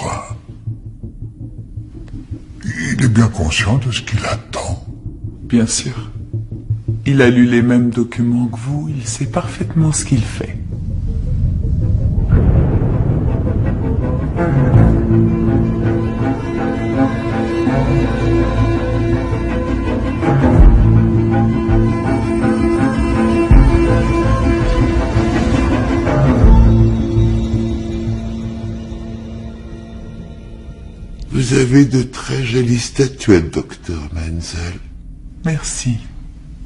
souverain. Il est bien conscient de ce qu'il attend. Bien sûr. Il a lu les mêmes documents que vous, il sait parfaitement ce qu'il fait. Vous avez de très jolies statuettes, docteur Menzel. Merci.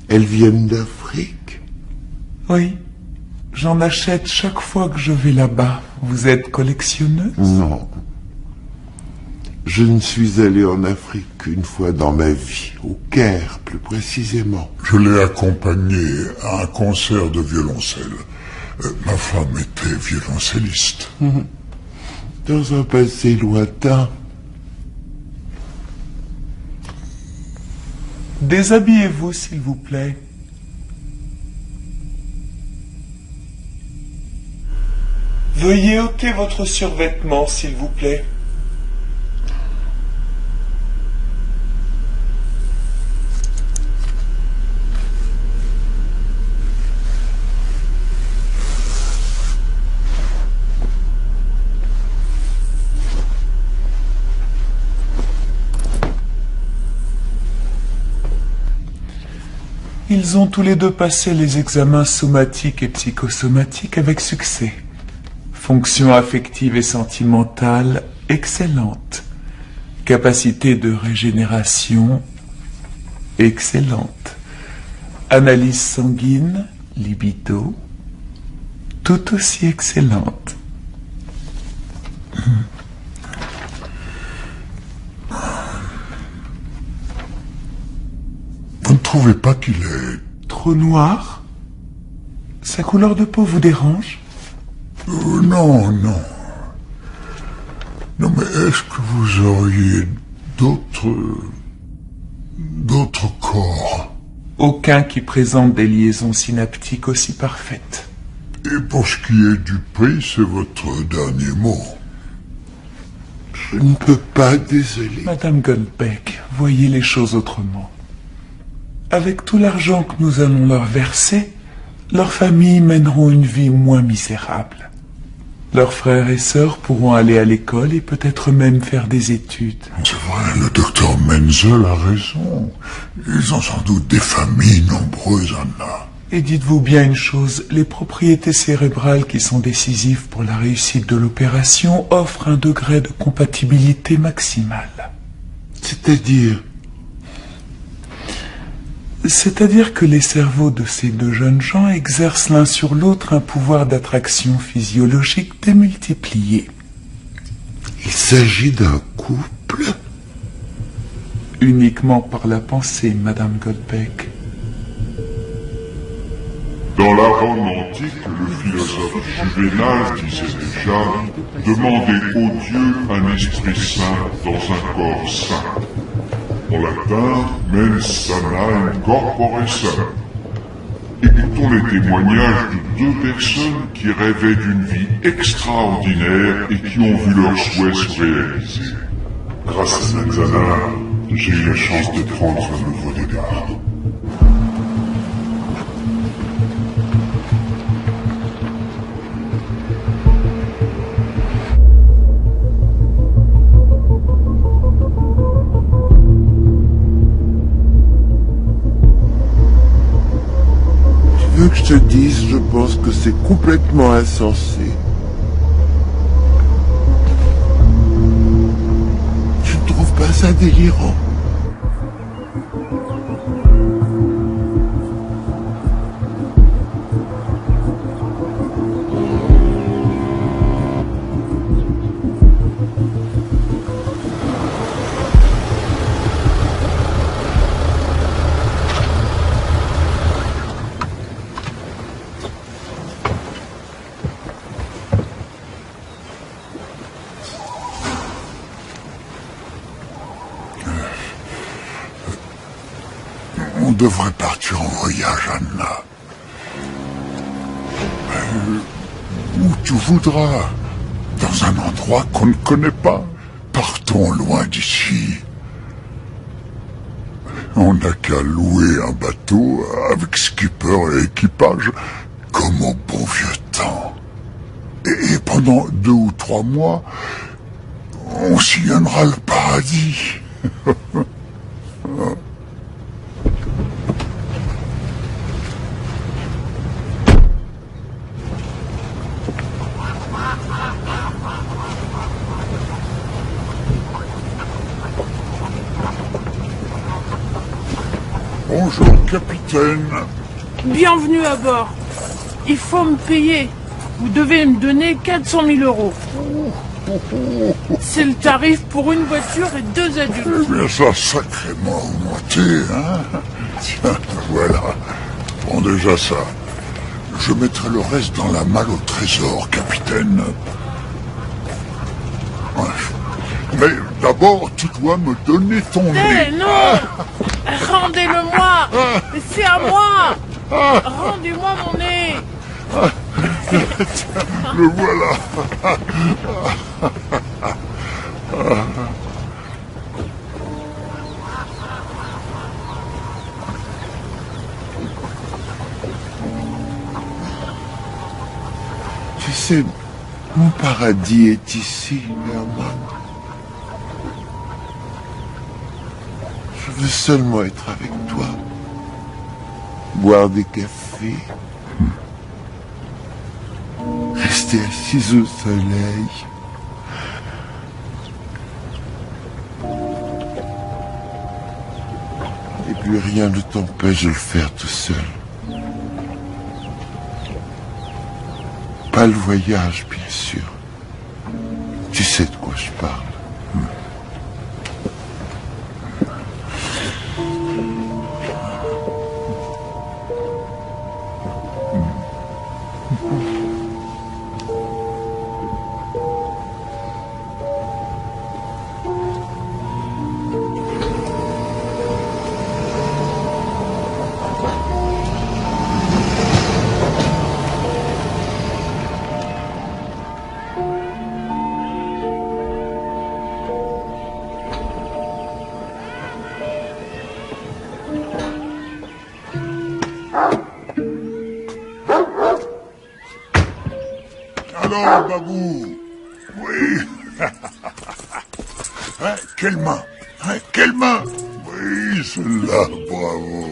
Elles viennent d'Afrique? Oui. J'en achète chaque fois que je vais là-bas. Vous êtes collectionneuse? Non. Je ne suis allé en Afrique qu'une fois dans ma vie, au Caire plus précisément. Je l'ai accompagné à un concert de violoncelle. Ma femme était violoncelliste. Dans un passé lointain. Déshabillez-vous, s'il vous plaît. Veuillez ôter votre survêtement, s'il vous plaît. Ils ont tous les deux passé les examens somatiques et psychosomatiques avec succès. Fonction affective et sentimentale excellente. Capacité de régénération excellente. Analyse sanguine, libido, tout aussi excellente. Vous ne trouvez pas qu'il est... Trop noir? Sa couleur de peau vous dérange? Non, non. Non, mais est-ce que vous auriez d'autres corps? Aucun qui présente des liaisons synaptiques aussi parfaites. Et pour ce qui est du prix, c'est votre dernier mot. Je ne peux pas, désolé. Madame Goldbeck, voyez les choses autrement. Avec tout l'argent que nous allons leur verser, leurs familles mèneront une vie moins misérable. Leurs frères et sœurs pourront aller à l'école et peut-être même faire des études. C'est vrai, le docteur Menzel a raison. Ils ont sans doute des familles nombreuses, Anna. Et dites-vous bien une chose, les propriétés cérébrales qui sont décisives pour la réussite de l'opération offrent un degré de compatibilité maximale. C'est-à-dire que les cerveaux de ces deux jeunes gens exercent l'un sur l'autre un pouvoir d'attraction physiologique démultiplié. Il s'agit d'un couple? Uniquement par la pensée, Madame Goldbeck. Dans la Rome antique, le philosophe Juvénal disait déjà « Demandez au Dieu un esprit saint dans un corps saint ». En latin, mens sana in corpore sano. Écoutons les témoignages de deux personnes qui rêvaient d'une vie extraordinaire et qui ont vu leurs souhaits se réaliser. Grâce à Manzana, j'ai eu la chance de prendre un nouveau départ. Que je te dise, je pense que c'est complètement insensé. Tu ne trouves pas ça délirant? On devrait partir en voyage, Anna. Où tu voudras. Dans dans un endroit qu'on ne connaît pas. Partons loin d'ici. On n'a qu'à louer un bateau avec skipper et équipage, comme au bon vieux temps. Et pendant 2 ou 3 mois, on sillonnera le paradis. Bonjour, capitaine. Bienvenue à bord. Il faut me payer. Vous devez me donner 400 000 €. C'est le tarif pour une voiture et 2 adultes. Eh bien, ça a sacrément augmenté, hein. Tiens, voilà. Bon, déjà ça. Je mettrai le reste dans la malle au trésor, capitaine. Ouais. Mais d'abord, tu dois me donner ton nez. Eh non, rendez-le-moi. C'est à moi. Rendez-moi mon nez. Le voilà. Tu sais, mon paradis est ici, Herman. Je veux seulement être avec toi. Boire des cafés. Rester assise au soleil. Et puis rien ne t'empêche de le faire tout seul. Pas le voyage, bien sûr. Tu sais de quoi je parle. Alors, Babou. Oui. Hein, quelle main? Hein, quelle main? Oui, celle-là, bravo.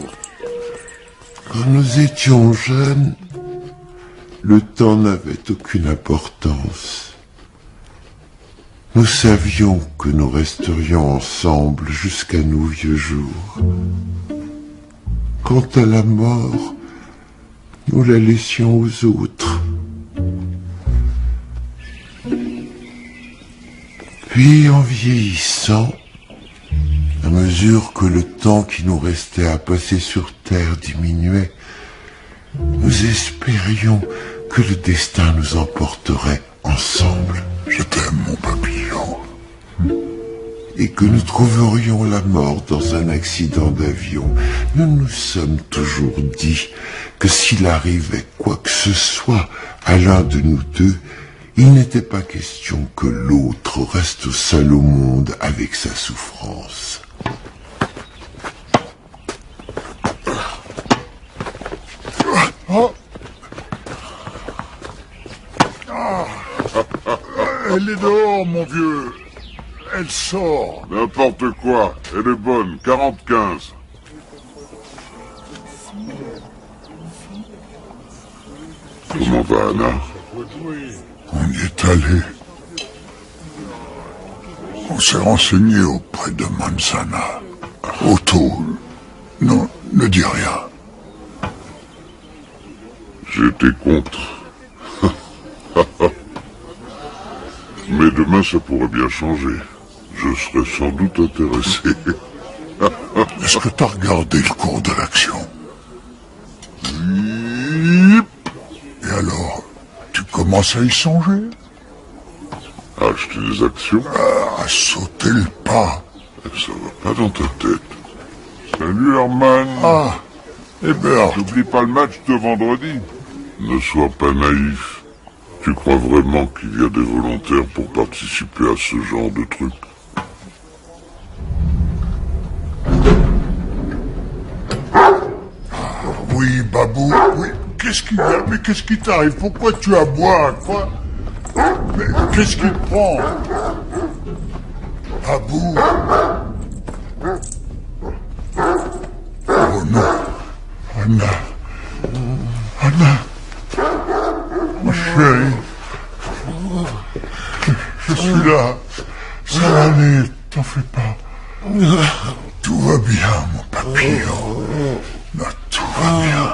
Quand nous étions jeunes, le temps n'avait aucune importance. Nous savions que nous resterions ensemble jusqu'à nos vieux jours. Quant à la mort, nous la laissions aux autres. Puis, en vieillissant, à mesure que le temps qui nous restait à passer sur Terre diminuait, nous espérions que le destin nous emporterait ensemble. Je t'aime, mon papillon. Et que nous trouverions la mort dans un accident d'avion. Nous nous sommes toujours dit que s'il arrivait quoi que ce soit à l'un de nous deux, il n'était pas question que l'autre reste seul au monde avec sa souffrance. Oh. Elle est dehors, mon vieux. Elle sort. N'importe quoi, elle est bonne, 40-15. Comment va Anna? On y est allé. On s'est renseigné auprès de Manzana. Otto, non, ne dis rien. J'étais contre. Mais demain, ça pourrait bien changer. Je serais sans doute intéressé. Est-ce que t'as regardé le cours de l'action? Et alors, tu commences à y songer? Acheter des actions? À sauter le pas. Ça va pas dans ta tête. Salut Herman. Ah, Hébert. N'oublie pas le match de vendredi. Ne sois pas naïf. Tu crois vraiment qu'il y a des volontaires pour participer à ce genre de truc? Oui, Babou, oui. Qu'est-ce qu'il y a? Mais qu'est-ce qui t'arrive? Pourquoi tu aboies? Quoi? Mais qu'est-ce qui te prend? Babou? Oh non. Anna. Anna. Ma chérie. Je suis là. Ça va aller, t'en fais pas. Tout va bien, mon papillon. Non, tout va bien.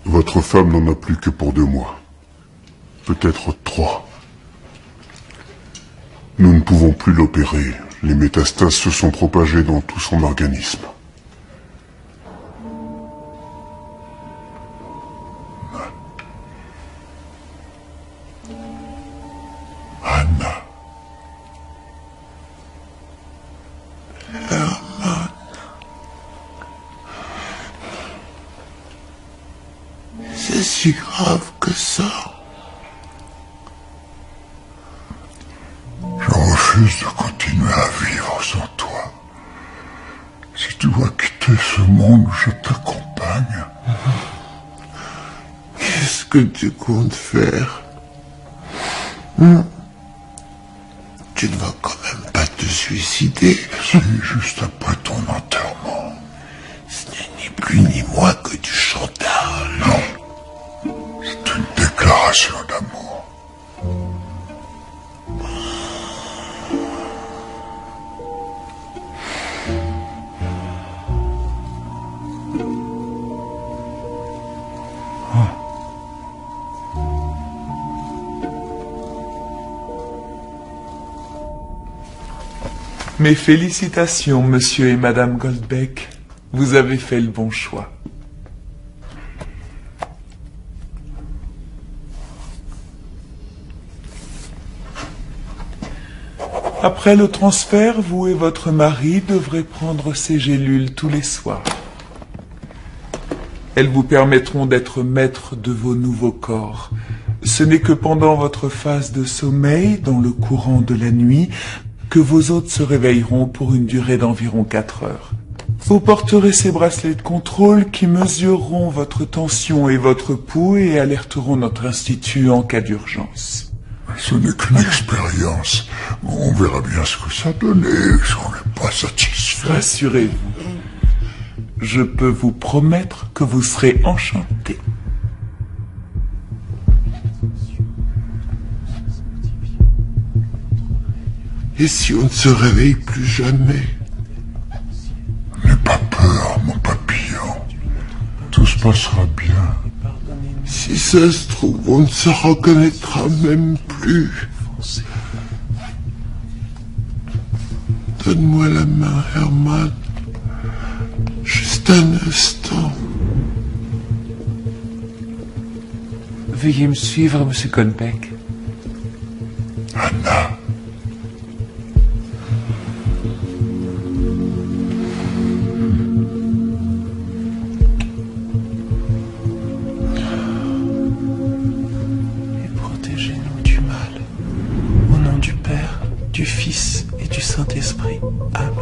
Votre femme n'en a plus que pour 2 mois. Peut-être 3. Nous ne pouvons plus l'opérer. Les métastases se sont propagées dans tout son organisme. Anna. C'est si grave que ça. Je refuse de continuer à vivre sans toi. Si tu dois quitter ce monde, je t'accompagne. Qu'est-ce que tu comptes faire? Tu ne vas quand même pas te suicider. C'est juste après ton enterrement. Ce n'est ni plus ni moins que du chantage. Non. C'est une déclaration d'amour. Mes félicitations, monsieur et madame Goldbeck. Vous avez fait le bon choix. Après le transfert, vous et votre mari devrez prendre ces gélules tous les soirs. Elles vous permettront d'être maître de vos nouveaux corps. Ce n'est que pendant votre phase de sommeil, dans le courant de la nuit, que vos hôtes se réveilleront pour une durée d'environ 4 heures. Vous porterez ces bracelets de contrôle qui mesureront votre tension et votre pouls et alerteront notre institut en cas d'urgence. Ce n'est qu'une expérience. On verra bien ce que ça donne et si on n'est pas satisfait. Rassurez-vous, je peux vous promettre que vous serez enchanté. Et si on ne se réveille plus jamais? N'aie pas peur, mon papillon. Tout se passera bien. Si ça se trouve, on ne se reconnaîtra même plus. Donne-moi la main, Herman. Juste un instant. Veuillez me suivre, monsieur Goldbeck. Anna. Et protégez-nous du mal. Au nom du Père, du Fils et du Saint-Esprit. Amen.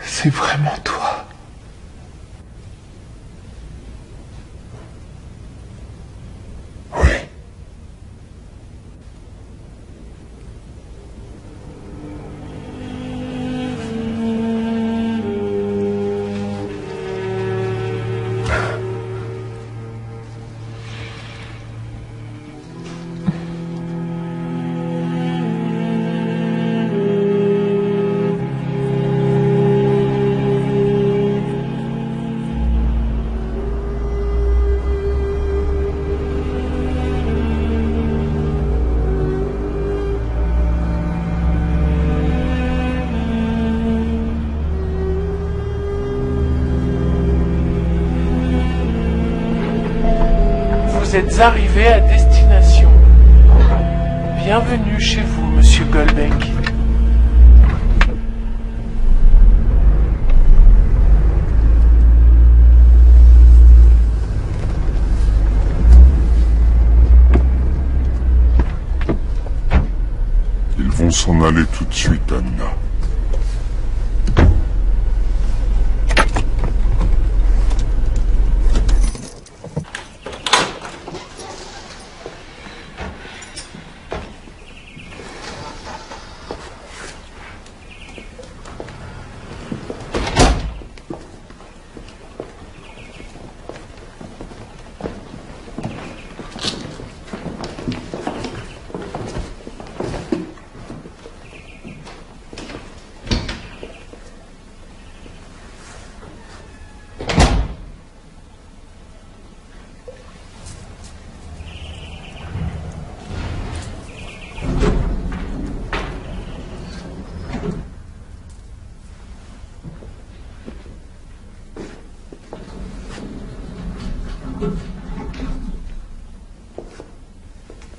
C'est vraiment toi. Oui. Vous êtes arrivé à destination. Bienvenue chez vous, Monsieur Goldbeck. Ils vont s'en aller tout de suite, Anna.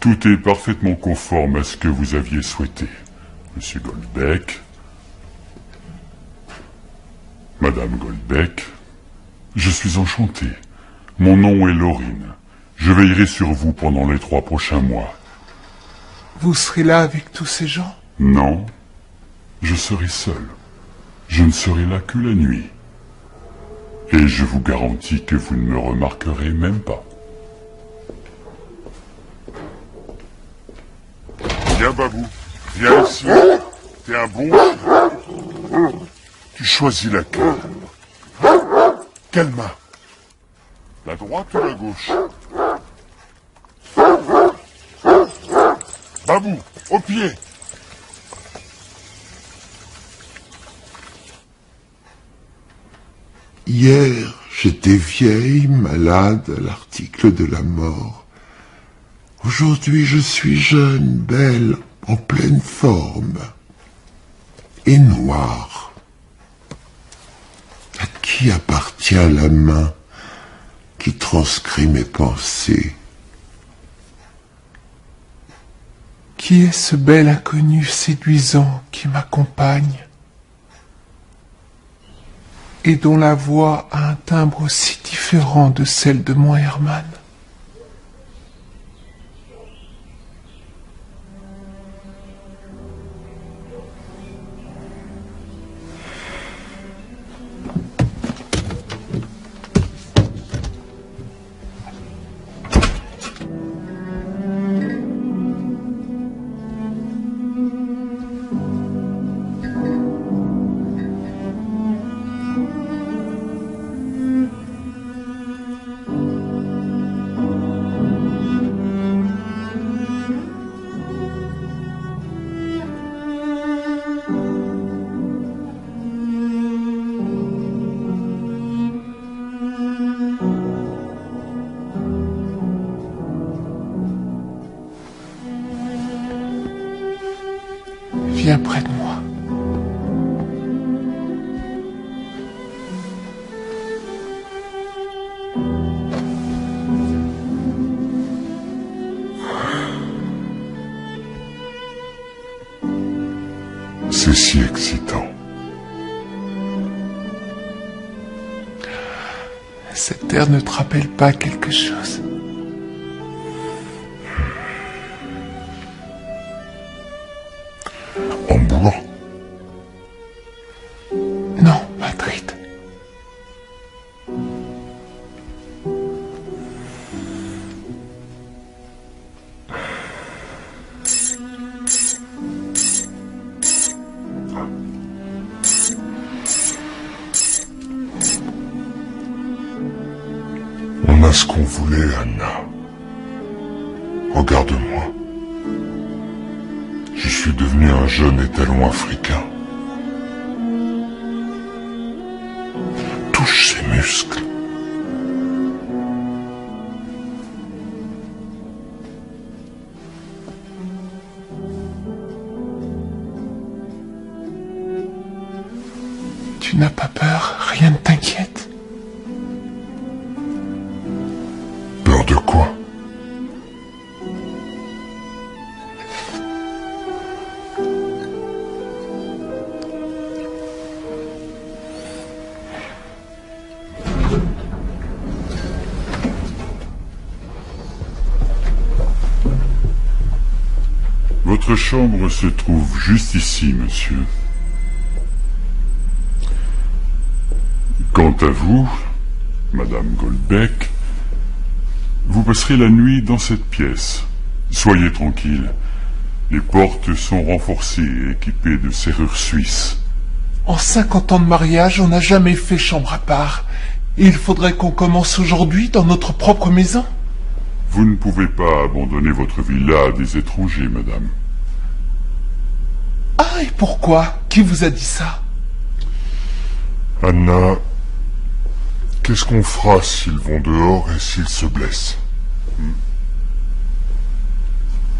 Tout est parfaitement conforme à ce que vous aviez souhaité, Monsieur Goldbeck. Madame Goldbeck, je suis enchanté. Mon nom est Laurine. Je veillerai sur vous pendant les 3 prochains mois. Vous serez là avec tous ces gens? Non, je serai seul. Je ne serai là que la nuit. Et je vous garantis que vous ne me remarquerez même pas. Viens, Babou. Viens ici. T'es un bon chien. Tu choisis laquelle? Quelle main? La droite ou la gauche? Babou, au pied! Hier, j'étais vieille, malade à l'article de la mort. Aujourd'hui, je suis jeune, belle, en pleine forme. Et noire. À qui appartient la main qui transcrit mes pensées? Qui est ce bel inconnu séduisant qui m'accompagne et dont la voix a un timbre aussi différent de celle de mon Hermann? Viens près de moi. C'est si excitant. Cette terre ne te rappelle pas quelque chose? Hambourg? Non, Madrid. On a ce qu'on voulait, Anna. Regarde-moi. Je suis devenu un jeune étalon africain. Touche ses muscles. Tu n'as pas peur? Rien ne t'inquiète? Peur de quoi? Votre chambre se trouve juste ici, monsieur. Quant à vous, Madame Goldbeck, vous passerez la nuit dans cette pièce. Soyez tranquille. Les portes sont renforcées et équipées de serrures suisses. En 50 ans de mariage, on n'a jamais fait chambre à part. Et il faudrait qu'on commence aujourd'hui dans notre propre maison. Vous ne pouvez pas abandonner votre villa à des étrangers, madame. Ah, et pourquoi? Qui vous a dit ça? Anna, qu'est-ce qu'on fera s'ils vont dehors et s'ils se blessent?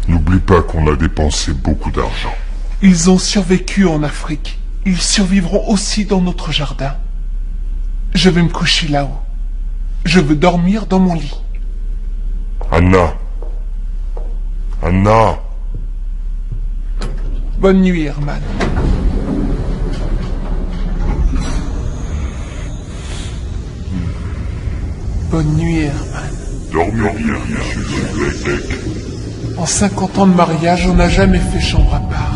N'oublie pas qu'on a dépensé beaucoup d'argent. Ils ont survécu en Afrique. Ils survivront aussi dans notre jardin. Je vais me coucher là-haut. Je veux dormir dans mon lit. Anna. Anna. Bonne nuit, Herman. Bonne nuit, Herman. Dormez bien, monsieur Gulbeck. En 50 ans de mariage, on n'a jamais fait chambre à part.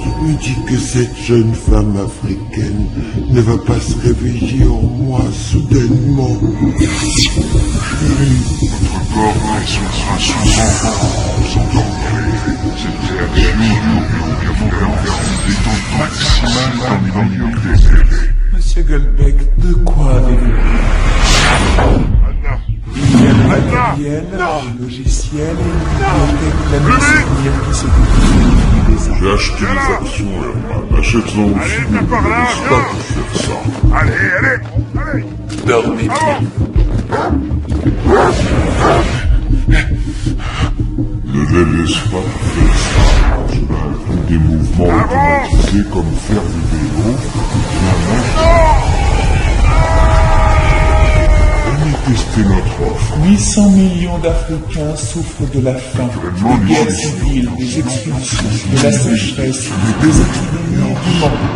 Je me dis que cette jeune femme africaine ne va pas se réveiller en moi soudainement. Votre corps résonnera souvent. Vous endormirez. Cette réaction vous permettra une détente maximale dans les minutes désirées. Monsieur Gulbeck, de quoi avez-vous? Anna. Il y a le matériel, le logiciel et une bibliothèque d'années qui se développe des arts. J'ai acheté des actions, Herman. Achète-en aussi, mais ne me laisse pas tout faire ça. Allez. Dormez bien. Ne les laisse pas tout faire ça. Cela inclut des mouvements automatisés comme faire du vélo. Venez tester notre offre. 800 millions d'Africains souffrent de la faim, des guerres civiles, des expulsions, de la sécheresse, des épidémies et du manque.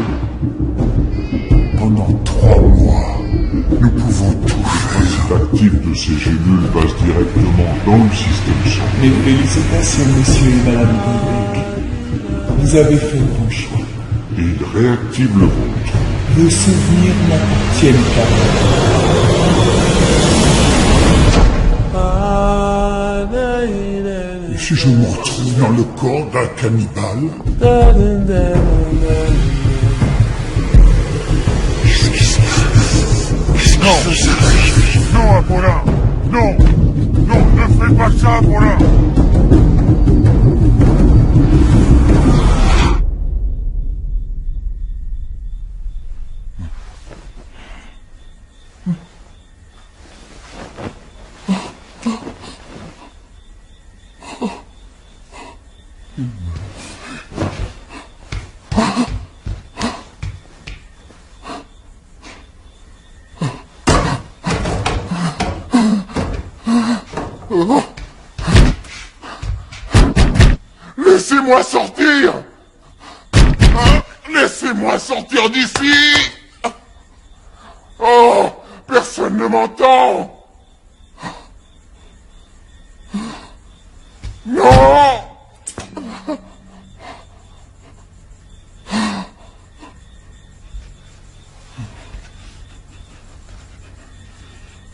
Pendant 3 mois, nous pouvons tout faire. Le principe actif de ces gélules passe directement dans le système sanguin. Mes félicitations, monsieur et madame Gulbeck. Vous avez fait le bon choix. Et il réactive le vôtre. Vos souvenirs n'appartiennent qu'à Et si je me retrouve dans le corps d'un cannibale? Qu'est-ce qui se passe? Non, Apollin. Non, ne fais pas ça, Apollin. Laissez-moi sortir! Laissez-moi sortir d'ici! Oh! Personne ne m'entend! Non!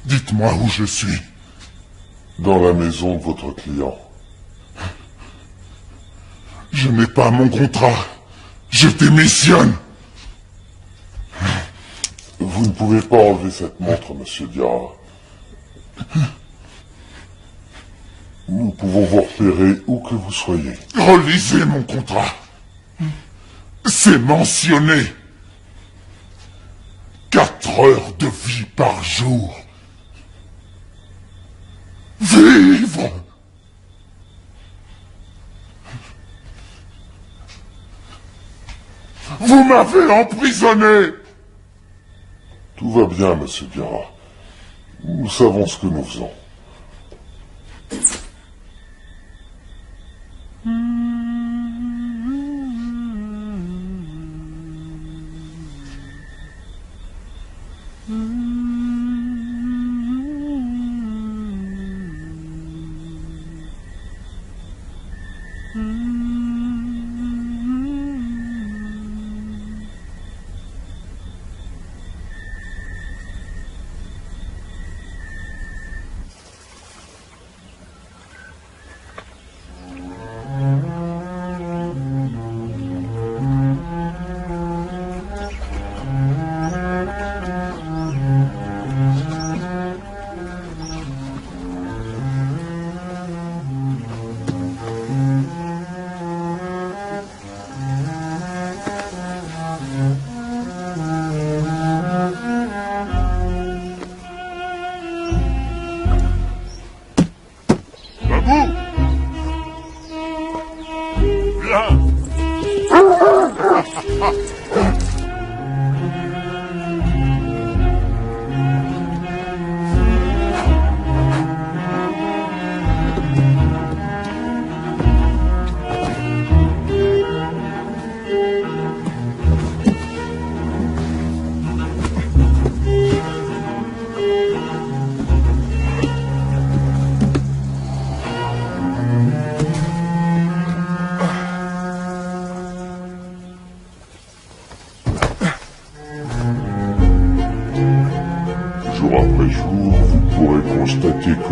Dites-moi où je suis. Dans la maison de votre client. Je n'ai pas mon contrat. Je démissionne. Vous ne pouvez pas enlever cette montre, monsieur Diarra. Nous pouvons vous repérer où que vous soyez. Relisez mon contrat. C'est mentionné. 4 heures de vie par jour. Vivre! Vous m'avez emprisonné! Tout va bien, monsieur Diarra. Nous savons ce que nous faisons.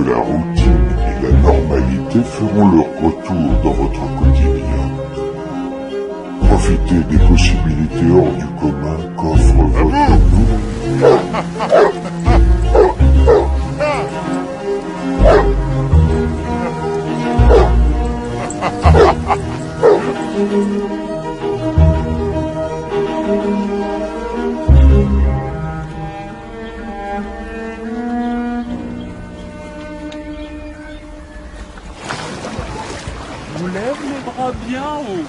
la routine et la normalité feront leur retour dans votre quotidien. Profitez des possibilités hors du commun qu'offre votre nouveau. On lève les bras bien haut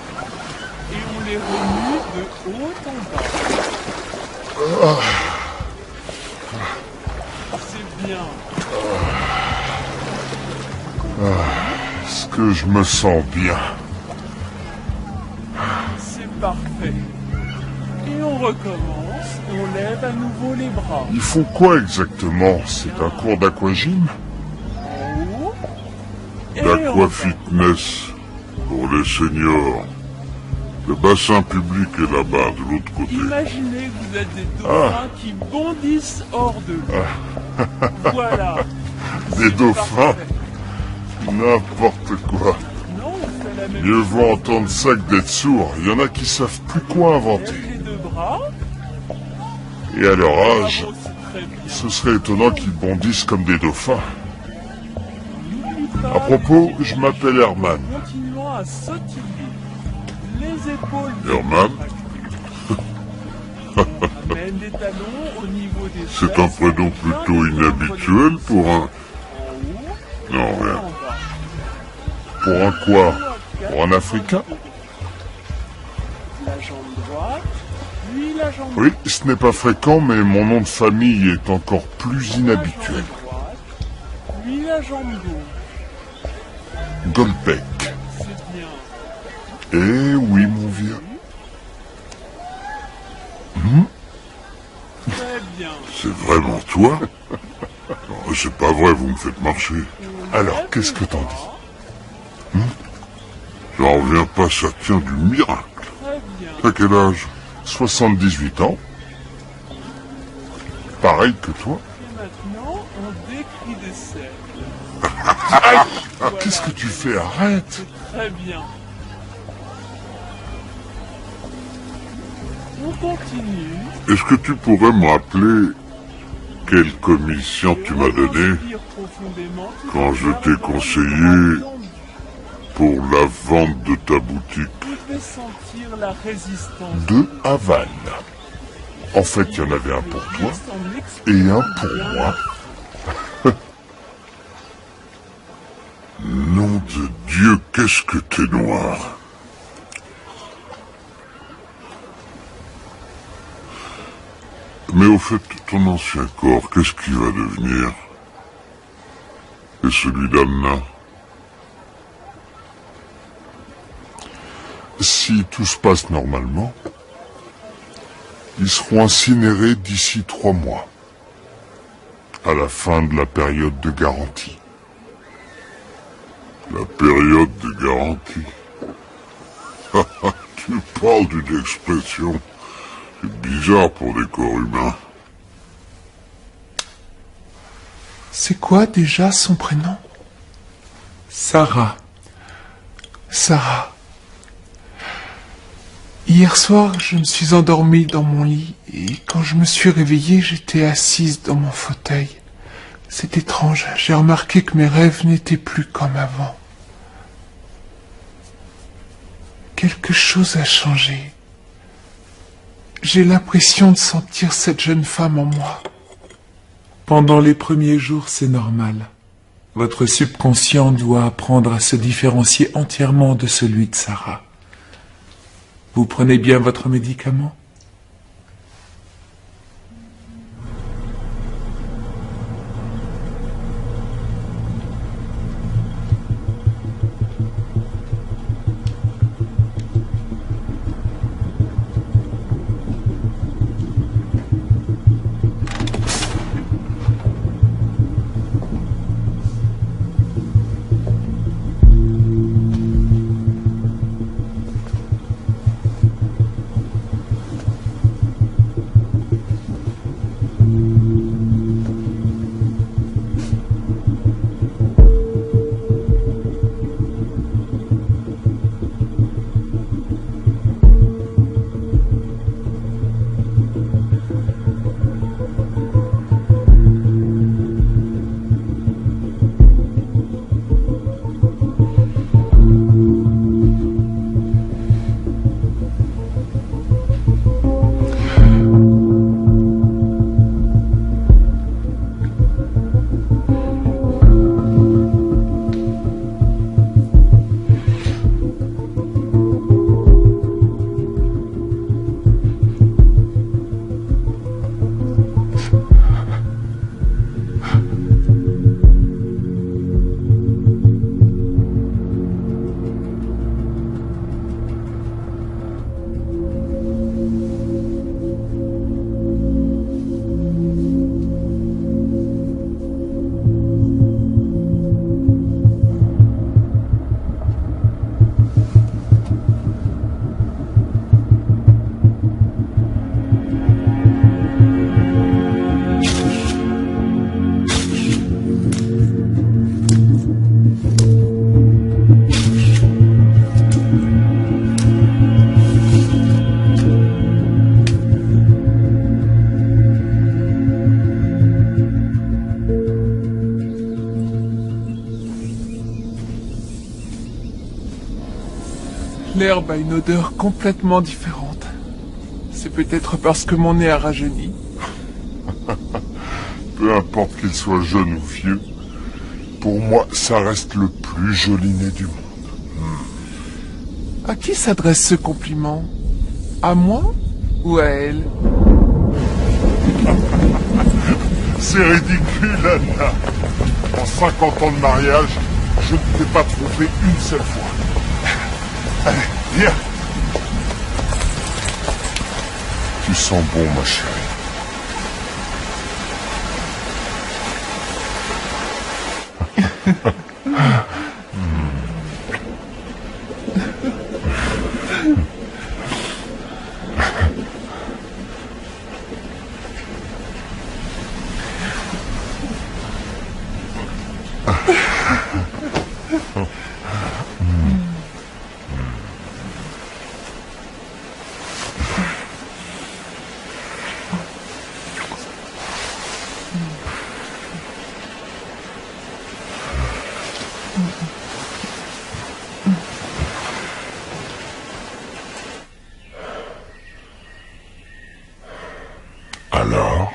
et on les remue de haut en bas. C'est bien. Est-ce que je me sens bien? C'est parfait. Et on recommence, on lève à nouveau les bras. Ils font quoi exactement? C'est un cours d'aquagym? En haut. Et D'aquafitness pour les seniors. Le bassin public est là-bas, de l'autre côté. imaginez que vous êtes des dauphins qui bondissent hors de l'eau. Voilà. Des C'est dauphins? parfait. N'importe quoi. Non, on fait la même Mieux chose. vaut entendre ça que d'être sourd. Il y en a qui savent plus quoi inventer. Lève les deux bras. Et à leur âge, Bravo, c'est très bien. ce serait étonnant qu'ils bondissent comme des dauphins. N'oublie pas À propos, je m'appelle Herman. continuons à sautiller. Les épaules. Herman? Amène les talons au niveau des C'est fesses. un prénom plutôt inhabituel pour un... Non, rien. Pour un quoi? Pour un Africain? La jambe droite, puis la jambe Oui, ce n'est pas fréquent, mais mon nom de famille est encore plus inhabituel. La jambe droite, puis la jambe gauche. Golpec. C'est bien. Eh oui, mon vieux. Très bien. C'est vraiment toi? Non, c'est pas vrai, vous me faites marcher. Alors, qu'est-ce que t'en dis? J'en reviens pas, ça tient du miracle. Très bien. T'as quel âge? 78 ans. Pareil que toi. Et maintenant, on décrit des cercles. Qu'est-ce que tu fais? Arrête. Très bien. On continue. Est-ce que tu pourrais me rappeler quelle commission tu m'as donnée Respire profondément tout quand en je t'ai gardant conseillé le temps. pour la vente de ta boutique? Vous devez sentir la résistance. De Havane. En fait, il y en avait un pour toi et un pour moi. Nom de Dieu, qu'est-ce que t'es noir! Mais au fait, ton ancien corps, qu'est-ce qu'il va devenir? Et celui d'Anna? Si tout se passe normalement, ils seront incinérés d'ici 3 mois, à la fin de la période de garantie. La période de garantie. Tu parles d'une expression. C'est bizarre pour des corps humains. C'est quoi déjà son prénom? Sarah. Sarah. Hier soir, je me suis endormie dans mon lit et quand je me suis réveillée, j'étais assise dans mon fauteuil. C'est étrange, j'ai remarqué que mes rêves n'étaient plus comme avant. Quelque chose a changé. J'ai l'impression de sentir cette jeune femme en moi. Pendant les premiers jours, c'est normal. Votre subconscient doit apprendre à se différencier entièrement de celui de Sarah. Vous prenez bien votre médicament? L'herbe a une odeur complètement différente. C'est peut-être parce que mon nez a rajeuni. Peu importe qu'il soit jeune ou vieux, pour moi, ça reste le plus joli nez du monde. À qui s'adresse ce compliment? À moi ou à elle? C'est ridicule, Anna. En 50 ans de mariage, je ne t'ai pas trompé une seule fois. Allez, viens. Tu sens bon, ma chérie. Alors?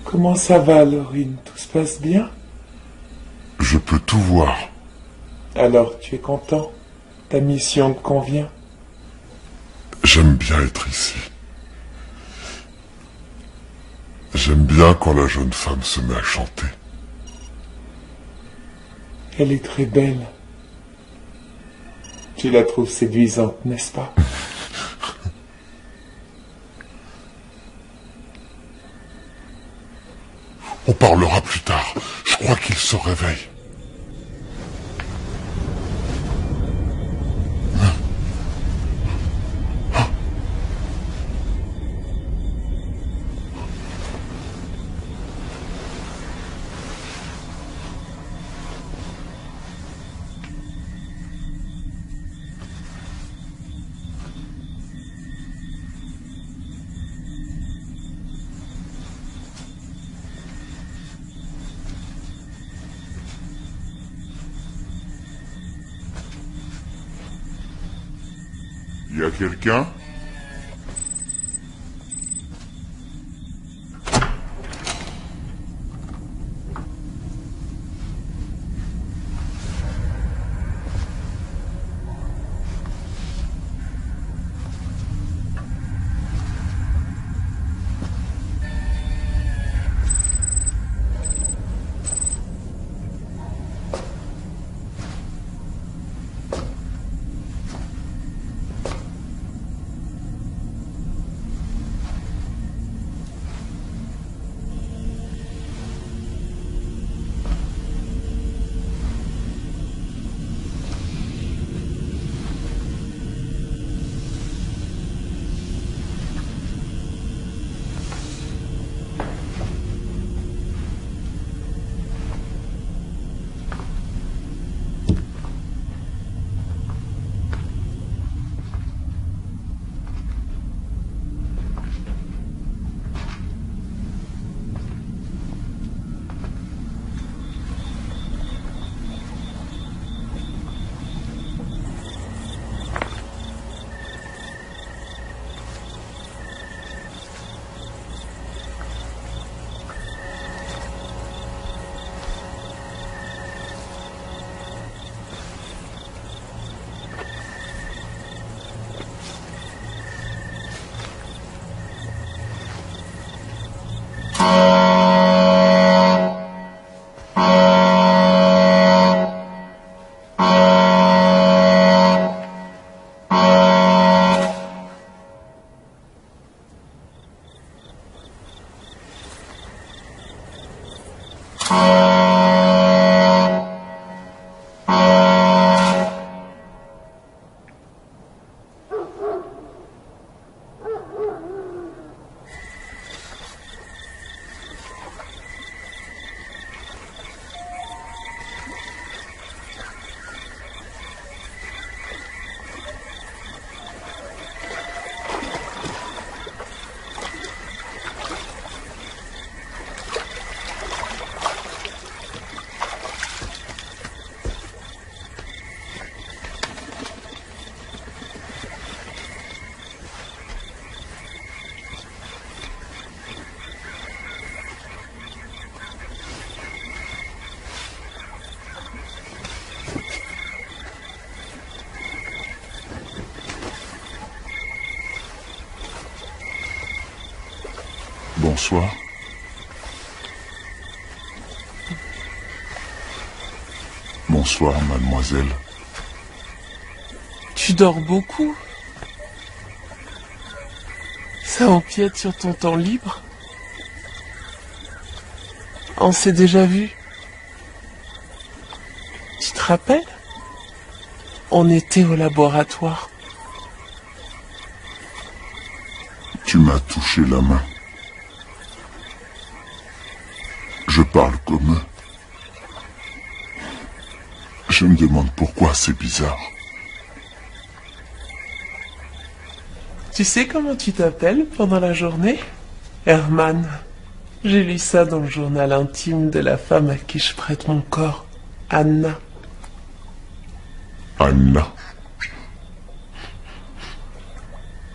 Comment ça va, Laurine? Tout se passe bien? Je peux tout voir. Alors, tu es content? Ta mission te convient? J'aime bien être ici. J'aime bien quand la jeune femme se met à chanter. Elle est très belle. Tu la trouves séduisante, n'est-ce pas? On parlera plus tard. Je crois qu'il se réveille. Y a quelqu'un? Bonsoir. Bonsoir, mademoiselle. Tu dors beaucoup? Ça empiète sur ton temps libre? On s'est déjà vu. Tu te rappelles? On était au laboratoire. Tu m'as touché la main. Je parle comme eux. Je me demande pourquoi c'est bizarre. Tu sais comment tu t'appelles pendant la journée? Herman. J'ai lu ça dans le journal intime de la femme à qui je prête mon corps. Anna. Anna.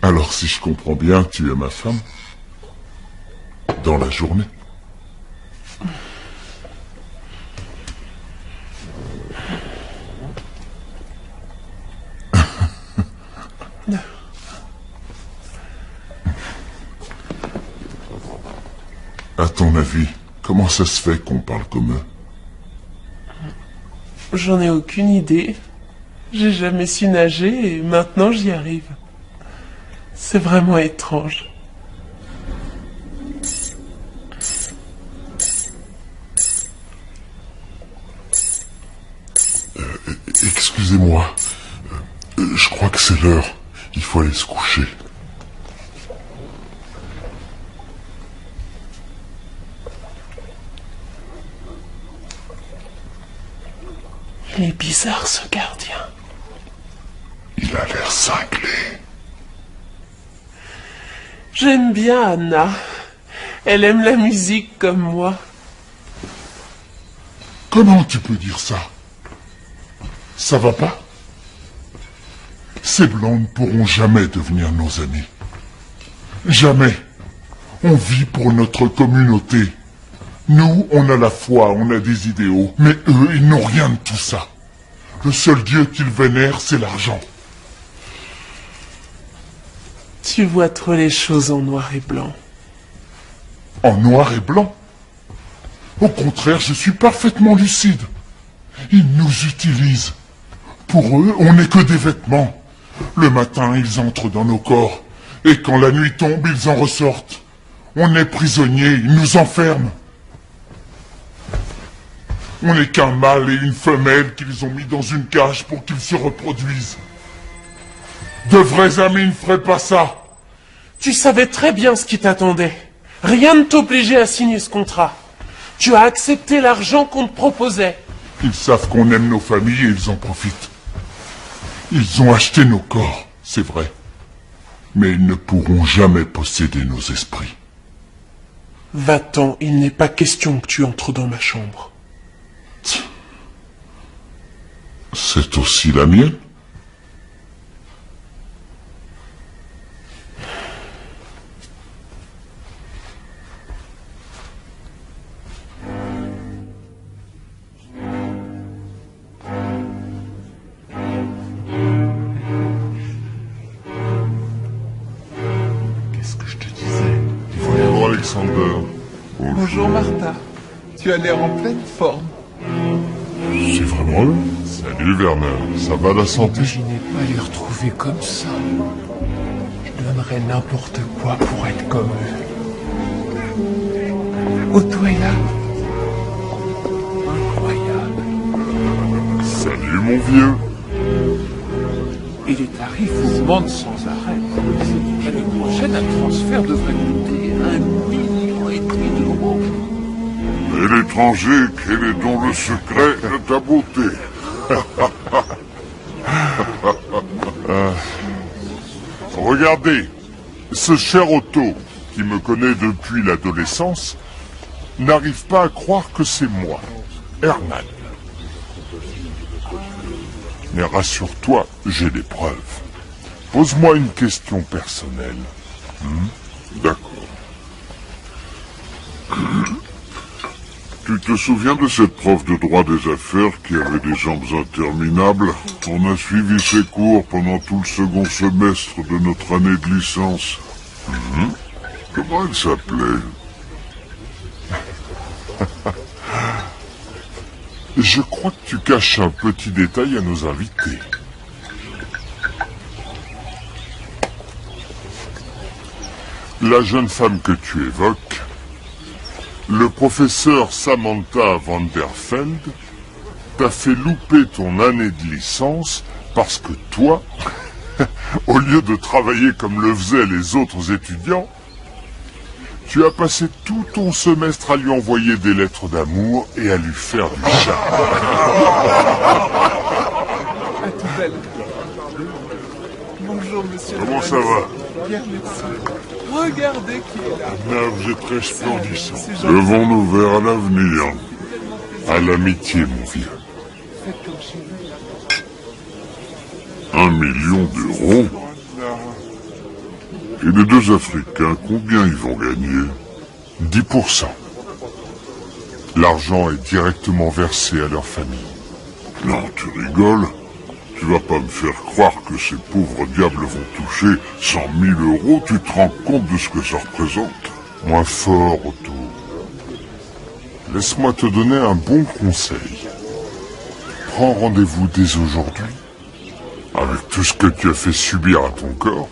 Alors si je comprends bien, tu es ma femme? Dans la journée? À ton avis, comment ça se fait qu'on parle comme eux? J'en ai aucune idée. J'ai jamais su nager et maintenant j'y arrive. C'est vraiment étrange. Excusez-moi. Je crois que c'est l'heure. Il faut aller se coucher. Il est bizarre ce gardien. Il a l'air cinglé. J'aime bien Anna. Elle aime la musique comme moi. Comment tu peux dire ça? Ça va pas? Ces blancs ne pourront jamais devenir nos amis. Jamais. On vit pour notre communauté. Nous, on a la foi, on a des idéaux. Mais eux, ils n'ont rien de tout ça. Le seul Dieu qu'ils vénèrent, c'est l'argent. Tu vois trop les choses en noir et blanc. En noir et blanc? Au contraire, je suis parfaitement lucide. Ils nous utilisent. Pour eux, on n'est que des vêtements. Le matin, ils entrent dans nos corps. Et quand la nuit tombe, ils en ressortent. On est prisonniers, ils nous enferment. On n'est qu'un mâle et une femelle qu'ils ont mis dans une cage pour qu'ils se reproduisent. De vrais amis ne feraient pas ça. Tu savais très bien ce qui t'attendait. Rien ne t'obligeait à signer ce contrat. Tu as accepté l'argent qu'on te proposait. Ils savent qu'on aime nos familles et ils en profitent. Ils ont acheté nos corps, c'est vrai. Mais ils ne pourront jamais posséder nos esprits. Va-t'en, il n'est pas question que tu entres dans ma chambre. C'est aussi la mienne. Qu'est-ce que je te disais? Bonjour Alexander. Bonjour Martha. Tu as l'air en pleine forme. C'est vraiment eux? Salut Werner, ça va la santé? Imaginez pas les retrouver comme ça. Je donnerais n'importe quoi pour être comme eux. Otto est là. Incroyable. Salut mon vieux. Et les tarifs augmentent sans arrêt. L'année prochaine, un transfert devrait coûter 1,5 million d'euros. Et l'étranger, quel est donc le secret de ta beauté? Regardez, ce cher Otto, qui me connaît depuis l'adolescence, n'arrive pas à croire que c'est moi, Herman. Mais rassure-toi, j'ai des preuves. Pose-moi une question personnelle. D'accord. Tu te souviens de cette prof de droit des affaires qui avait des jambes interminables? On a suivi ses cours pendant tout le second semestre de notre année de licence. Comment elle s'appelait? Je crois que tu caches un petit détail à nos invités. La jeune femme que tu évoques, le professeur Samantha van der Velde, t'a fait louper ton année de licence parce que toi, au lieu de travailler comme le faisaient les autres étudiants, tu as passé tout ton semestre à lui envoyer des lettres d'amour et à lui faire du charme. À tout à l'heure. Bonjour, monsieur. Comment ça va? Bien, merci. Regardez qui est là. Un objet très splendissant. C'est gentil. Devons-nous vers l'avenir, à l'amitié, mon vieux. Faites comme chez vous. 1 million d'euros. Et les deux Africains, combien ils vont gagner? 10%. L'argent est directement versé à leur famille. Non, tu rigoles. Tu vas pas me faire croire que ces pauvres diables vont toucher 100 000 euros. Tu te rends compte de ce que ça représente? Moins fort, Otto. Laisse-moi te donner un bon conseil. Prends rendez-vous dès aujourd'hui. Avec tout ce que tu as fait subir à ton corps,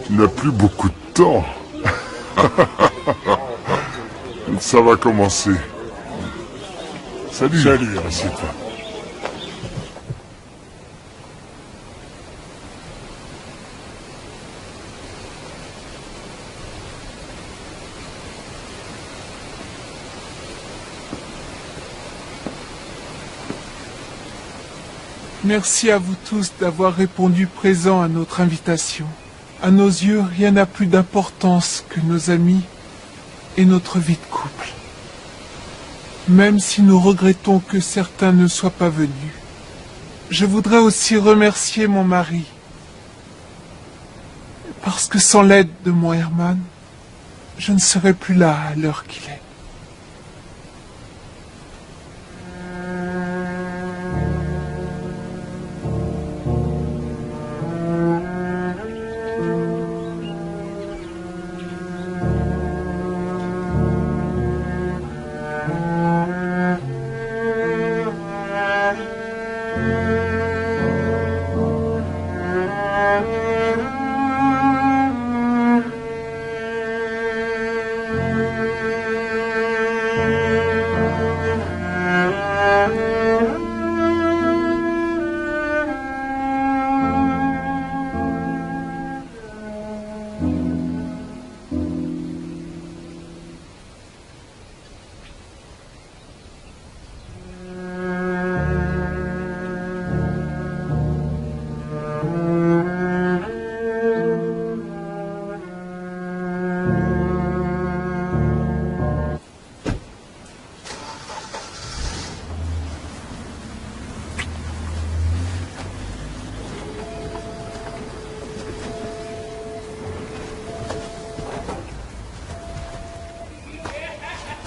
tu n'as plus beaucoup de temps. Ça va commencer. Salut. Salut, assieds-toi. Merci à vous tous d'avoir répondu présent à notre invitation. À nos yeux, rien n'a plus d'importance que nos amis et notre vie de couple. Même si nous regrettons que certains ne soient pas venus. Je voudrais aussi remercier mon mari. Parce que sans l'aide de mon Herman, je ne serais plus là à l'heure qu'il est.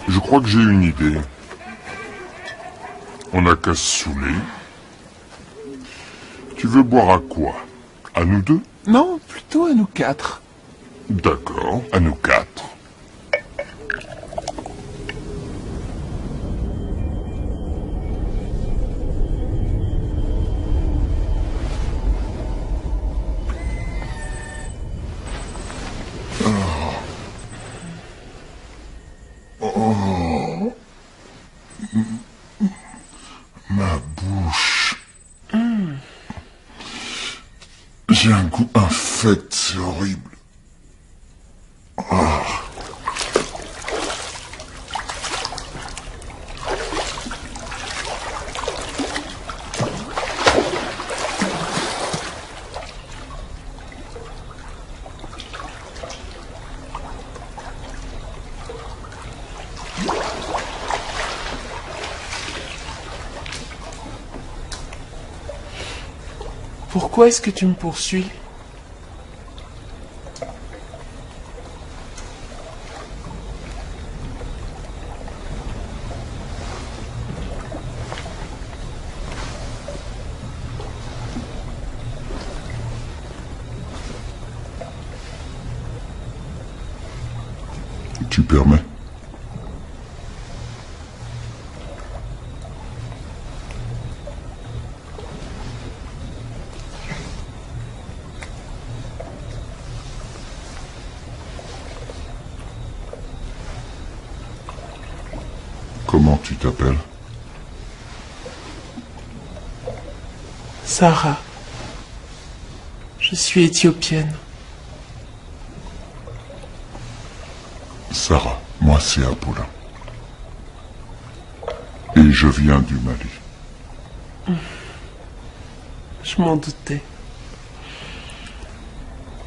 Je crois que j'ai une idée. On n'a qu'à se saouler. Tu veux boire à quoi? À nous deux? Non, plutôt à nous quatre. D'accord, à nous quatre. Ma bouche. J'ai un goût infect, c'est horrible. Pourquoi est-ce que tu me poursuis? Tu permets? Comment tu t'appelles? Sarah. Je suis éthiopienne. Sarah, moi c'est Apollin. Et je viens du Mali. Je m'en doutais.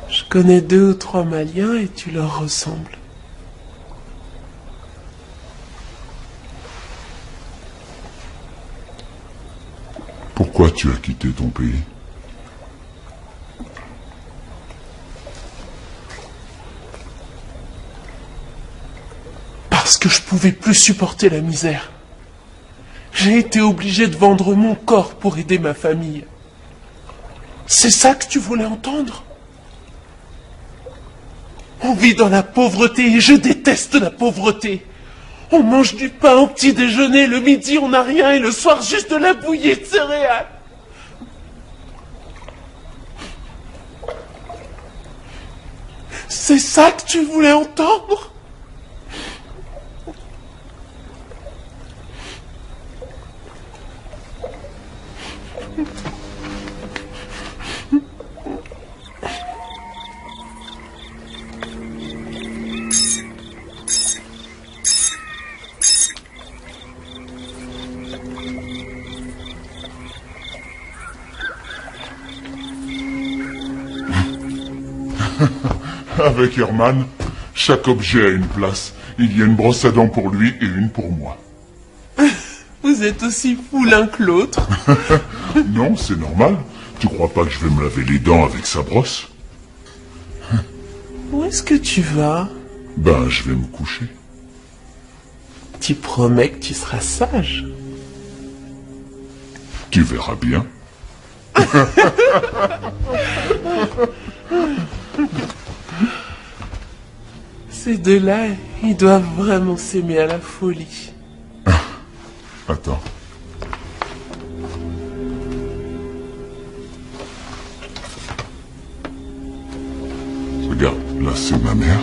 Je connais 2 ou 3 Maliens et tu leur ressembles. Pourquoi tu as quitté ton pays? Parce que je pouvais plus supporter la misère. J'ai été obligé de vendre mon corps pour aider ma famille. C'est ça que tu voulais entendre? On vit dans la pauvreté et je déteste la pauvreté. On mange du pain au petit déjeuner, le midi on n'a rien et le soir juste de la bouillie de céréales. C'est ça que tu voulais entendre? Avec Herman, chaque objet a une place. Il y a une brosse à dents pour lui et une pour moi. Vous êtes aussi fous l'un que l'autre. Non, c'est normal. Tu crois pas que je vais me laver les dents avec sa brosse? Où est-ce que tu vas? Ben, je vais me coucher. Tu promets que tu seras sage? Tu verras bien. Ces deux-là, ils doivent vraiment s'aimer à la folie. Attends. Regarde, là c'est ma mère,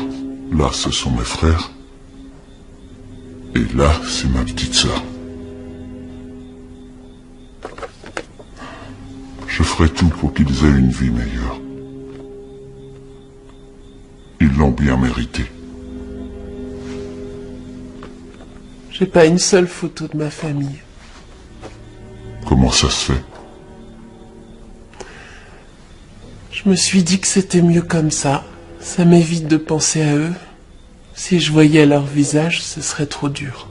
là ce sont mes frères, et là c'est ma petite sœur. Je ferai tout pour qu'ils aient une vie meilleure. Ils l'ont bien mérité. J'ai pas une seule photo de ma famille. Comment ça se fait? Je me suis dit que c'était mieux comme ça. Ça m'évite de penser à eux. Si je voyais leur visage, ce serait trop dur.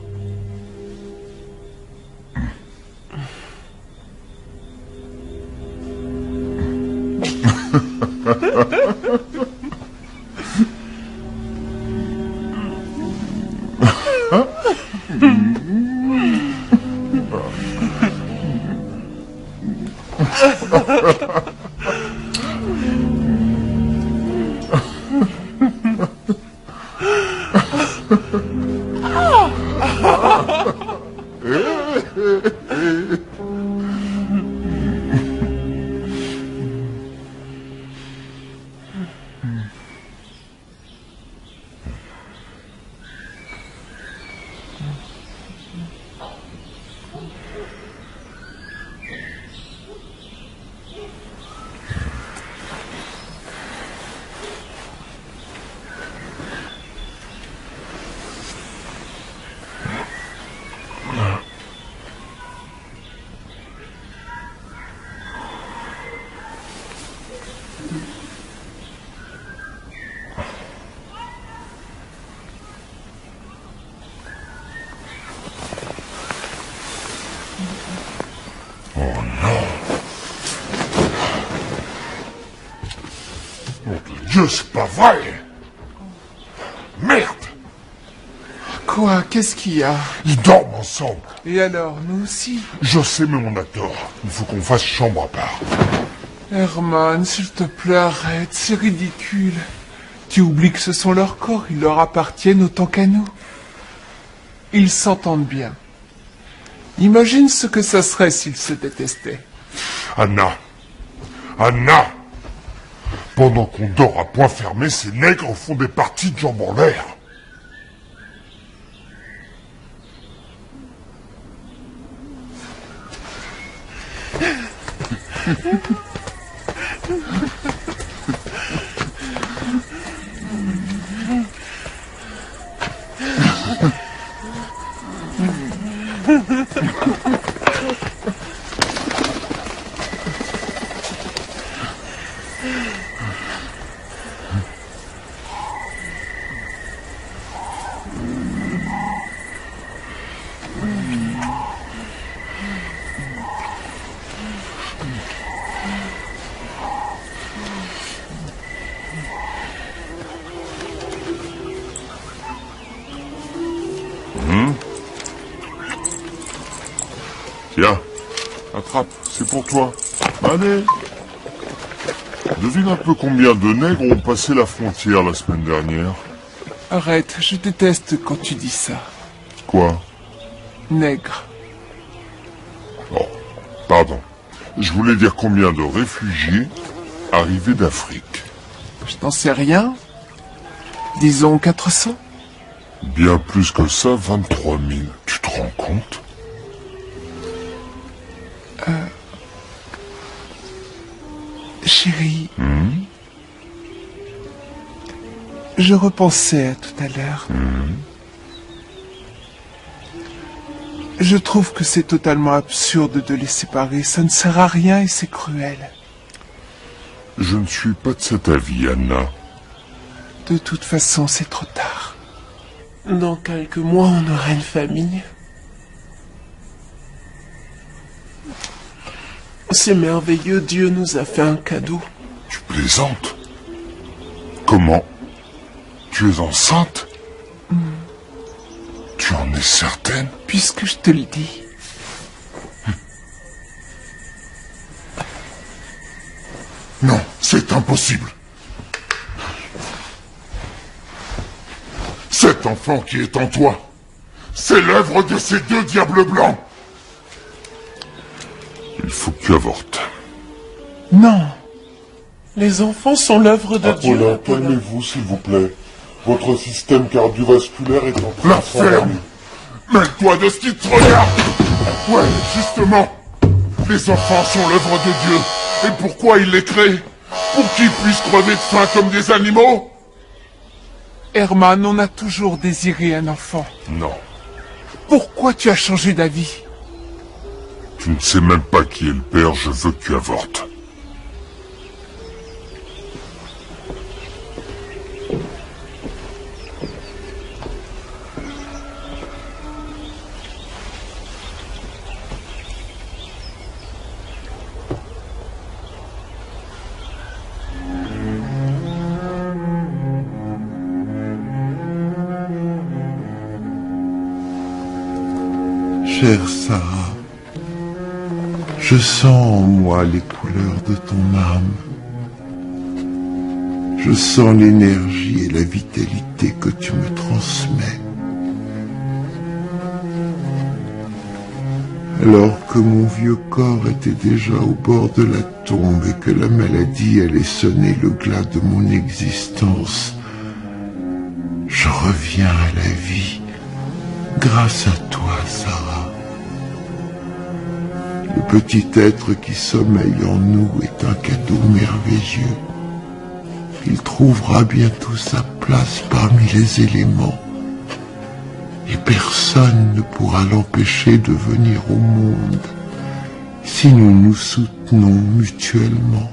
Dieu, c'est pas vrai! Merde! Quoi? Qu'est-ce qu'il y a? Ils dorment ensemble. Et alors, nous aussi? Je sais, mais on a tort. Il faut qu'on fasse chambre à part. Herman, s'il te plaît, arrête, c'est ridicule. Tu oublies que ce sont leurs corps, ils leur appartiennent autant qu'à nous. Ils s'entendent bien. Imagine ce que ça serait s'ils se détestaient. Anna! Anna! Pendant qu'on dort à point fermé, ces nègres font des parties de jambes en l'air. Tiens, attrape, c'est pour toi. Allez. Devine un peu combien de nègres ont passé la frontière la semaine dernière. Arrête, je déteste quand tu dis ça. Quoi? Nègre. Oh, pardon. Je voulais dire combien de réfugiés arrivés d'Afrique. Je n'en sais rien. Disons 400. Bien plus que ça, 23 000. Tu te rends compte? Chérie, je repensais à tout à l'heure. Je trouve que c'est totalement absurde de les séparer. Ça ne sert à rien et c'est cruel. Je ne suis pas de cet avis, Anna. De toute façon, c'est trop tard. Dans quelques mois, on aura une famille. C'est merveilleux, Dieu nous a fait un cadeau. Tu plaisantes? Comment? Tu es enceinte? Tu en es certaine? Puisque je te le dis. Non, c'est impossible. Cet enfant qui est en toi, c'est l'œuvre de ces deux diables blancs. Il faut que tu avortes. Non. Les enfants sont l'œuvre de Dieu. Apollin, calmez-vous, s'il vous plaît. Votre système cardiovasculaire est en train La de ferme. s'envenimer. Mêle-toi de ce qui te regarde. Ouais, justement. Les enfants sont l'œuvre de Dieu. Et pourquoi il les crée? Pour qu'ils puissent crever de faim comme des animaux? Herman, on a toujours désiré un enfant. Non. Pourquoi tu as changé d'avis? Tu ne sais même pas qui est le père, je veux que tu avortes. Chère Sarah, je sens en moi les couleurs de ton âme. Je sens l'énergie et la vitalité que tu me transmets. Alors que mon vieux corps était déjà au bord de la tombe et que la maladie allait sonner le glas de mon existence, je reviens à la vie grâce à toi, Sarah. Le petit être qui sommeille en nous est un cadeau merveilleux. Il trouvera bientôt sa place parmi les éléments. Et personne ne pourra l'empêcher de venir au monde si nous nous soutenons mutuellement.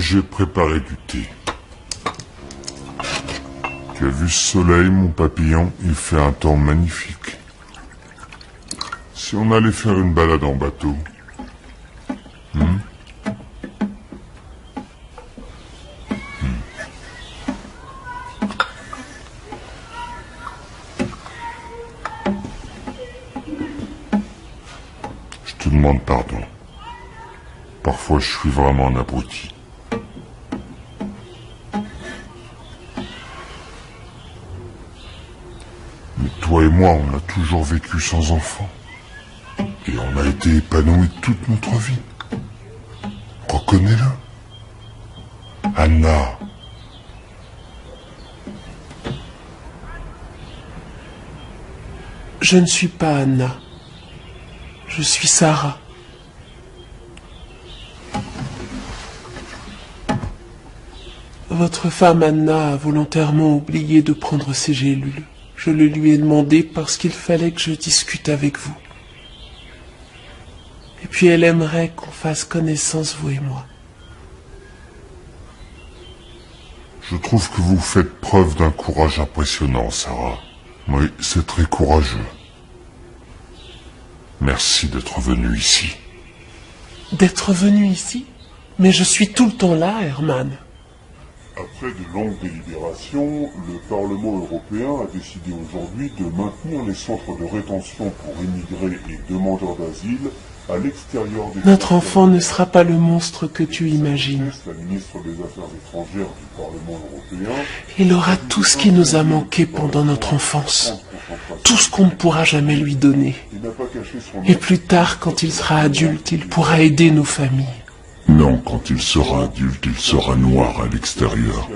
j'ai préparé du thé. Tu as vu ce soleil, mon papillon? Il fait un temps magnifique. Si on allait faire une balade en bateau, Je te demande pardon. Parfois, je suis vraiment un abruti. Mais toi et moi, on a toujours vécu sans enfant. Et on a été épanouis toute notre vie. Reconnais-le. Anna. Je ne suis pas Anna. Je suis Sarah. Votre femme Anna a volontairement oublié de prendre ses gélules. Je le lui ai demandé parce qu'il fallait que je discute avec vous. Et puis elle aimerait qu'on fasse connaissance, vous et moi. Je trouve que vous faites preuve d'un courage impressionnant, Sarah. Oui, c'est très courageux. Merci d'être venu ici. D'être venu ici? Mais je suis tout le temps là, Herman. Après de longues délibérations, le Parlement européen a décidé aujourd'hui de maintenir les centres de rétention pour immigrés et demandeurs d'asile à l'extérieur des... Notre enfant ne sera pas le monstre que tu imagines. La ministre des Affaires étrangères du Parlement européen... Il aura tout ce qui nous a manqué pendant notre enfance. Tout ce qu'on ne pourra jamais lui donner. Et plus tard, quand il sera adulte, il pourra aider nos familles. Non, quand il sera adulte, il sera noir à l'extérieur.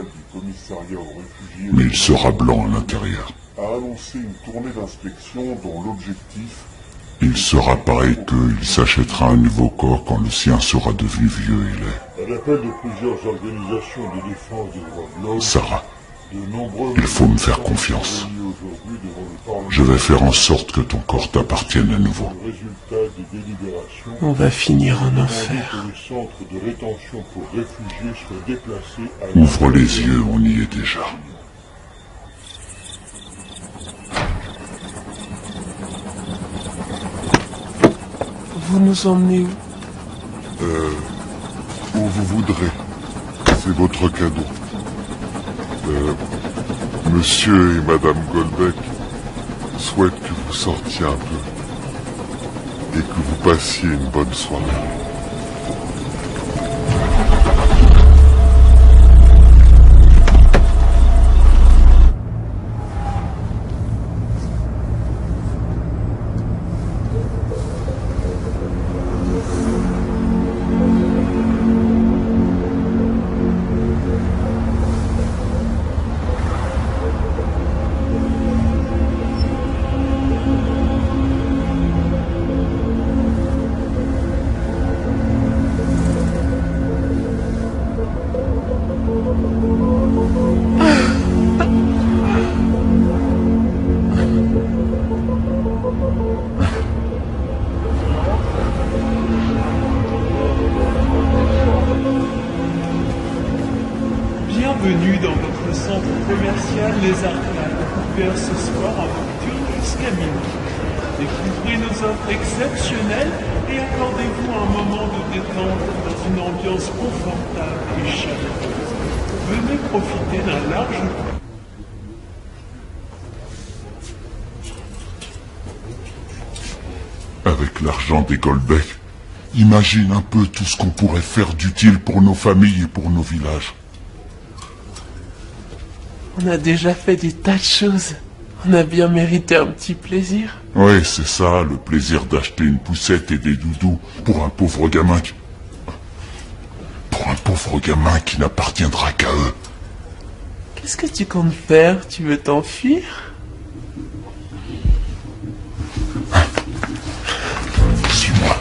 Mais il sera blanc à l'intérieur. a annoncé une tournée d'inspection dont l'objectif... Il sera pareil qu'eux, il s'achètera un nouveau corps quand le sien sera devenu vieux et laid. À l'appel de plusieurs organisations de défense des droits de l'homme... Sarah, de nombreux... il faut me faire confiance. Je vais faire en sorte que ton corps t'appartienne à nouveau. Le résultat des délibérations... On va finir en enfer. Que le centre de rétention pour réfugiés soit déplacé à... Ouvre les yeux, on y est déjà. Vous nous emmenez où? Où vous voudrez. C'est votre cadeau. Monsieur et Madame Goldbeck souhaitent que vous sortiez un peu et que vous passiez une bonne soirée. Bienvenue dans votre centre commercial Les Arcades, ouvert ce soir en nocturne jusqu'à minuit. Découvrez nos offres exceptionnelles et accordez-vous un moment de détente dans une ambiance confortable et chaleureuse. Venez profiter d'un large... Avec l'argent des Goldbeck, imagine un peu tout ce qu'on pourrait faire d'utile pour nos familles et pour nos villages. On a déjà fait des tas de choses. On a bien mérité un petit plaisir. Oui, c'est ça, le plaisir d'acheter une poussette et des doudous pour un pauvre gamin qui... Pour un pauvre gamin qui n'appartiendra qu'à eux. Qu'est-ce que tu comptes faire? Tu veux t'enfuir? Suis-moi.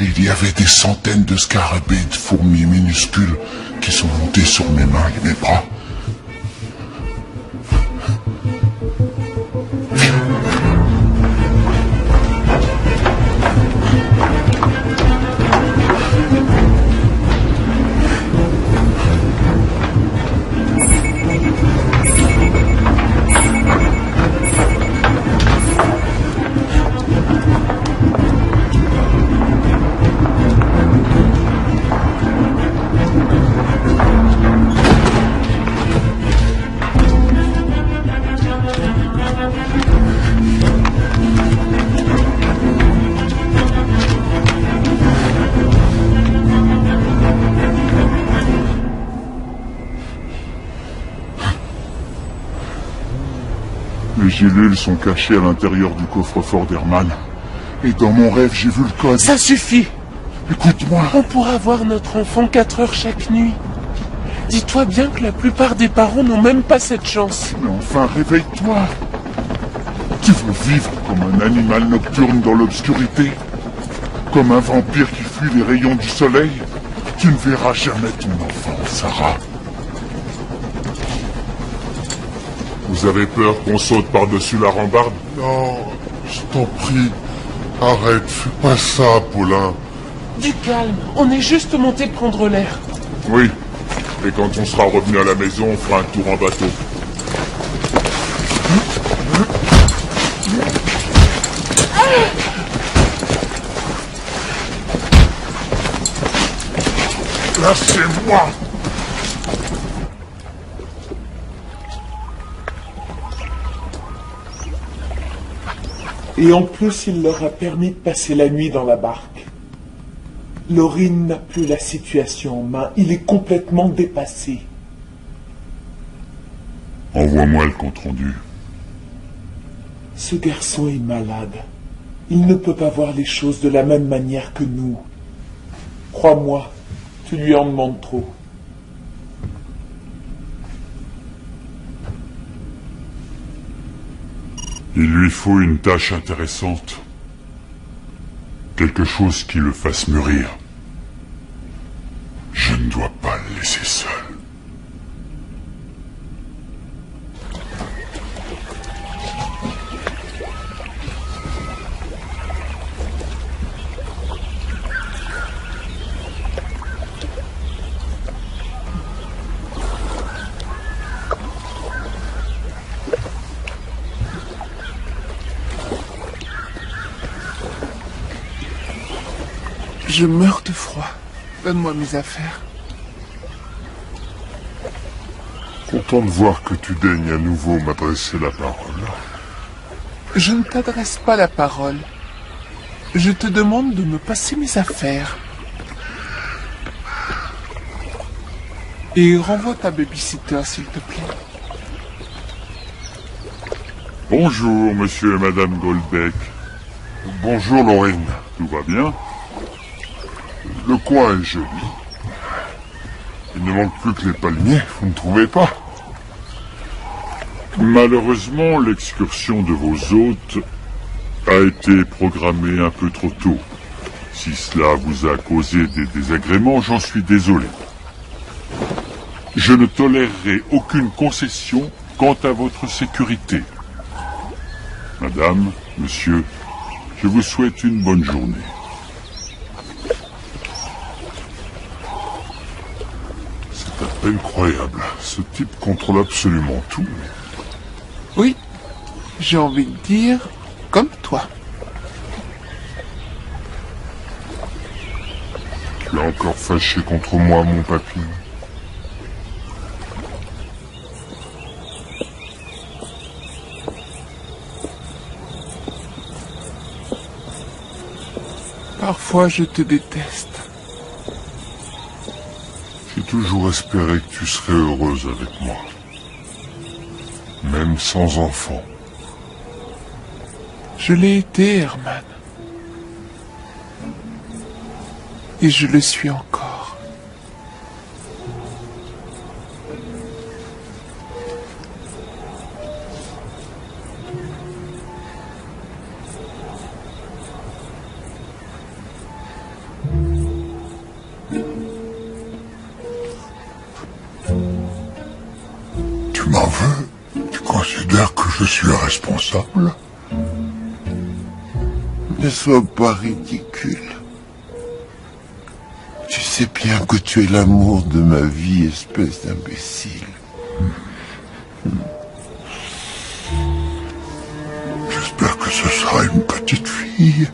Et il y avait des centaines de scarabées et de fourmis minuscules qui sont montés sur mes mains et mes bras. Les gélules sont cachées à l'intérieur du coffre-fort d'Herman. Et dans mon rêve, j'ai vu le code. Ça suffit. Écoute-moi. On pourra voir notre enfant 4 heures chaque nuit. Dis-toi bien que la plupart des parents n'ont même pas cette chance. Mais enfin, réveille-toi. Tu veux vivre comme un animal nocturne dans l'obscurité? Comme un vampire qui fuit les rayons du soleil? Tu ne verras jamais ton enfant, Sarah. Vous avez peur qu'on saute par-dessus la rambarde? Non, je t'en prie. Arrête, fais pas ça, Paulin. Du calme, on est juste monté prendre l'air. Oui, et quand on sera revenu à la maison, on fera un tour en bateau. Lâchez-moi! Et en plus, il leur a permis de passer la nuit dans la barque. Laurine n'a plus la situation en main. Il est complètement dépassé. Envoie-moi le compte-rendu. Ce garçon est malade. Il ne peut pas voir les choses de la même manière que nous. Crois-moi, tu lui en demandes trop. Il lui faut une tâche intéressante. Quelque chose qui le fasse mûrir. Je ne dois pas le laisser seul. Je meurs de froid. Donne-moi mes affaires. Content de voir que tu daignes à nouveau m'adresser la parole. Je ne t'adresse pas la parole. Je te demande de me passer mes affaires. Et renvoie ta babysitter, s'il te plaît. Bonjour, monsieur et madame Goldbeck. Bonjour, Laurine. Tout va bien? Le coin est joli. Il ne manque plus que les palmiers, vous ne trouvez pas? Malheureusement, l'excursion de vos hôtes a été programmée un peu trop tôt. Si cela vous a causé des désagréments, j'en suis désolé. Je ne tolérerai aucune concession quant à votre sécurité. Madame, monsieur, je vous souhaite une bonne journée. C'est incroyable. Ce type contrôle absolument tout. Oui, j'ai envie de dire comme toi. Tu es encore fâché contre moi, mon papy. Parfois, je te déteste. J'ai toujours espéré que tu serais heureuse avec moi. Même sans enfant. Je l'ai été, Herman. Et je le suis encore. m'en veux? Tu considères que je suis responsable? Ne sois pas ridicule. Tu sais bien que tu es l'amour de ma vie, espèce d'imbécile. J'espère que ce sera une petite fille.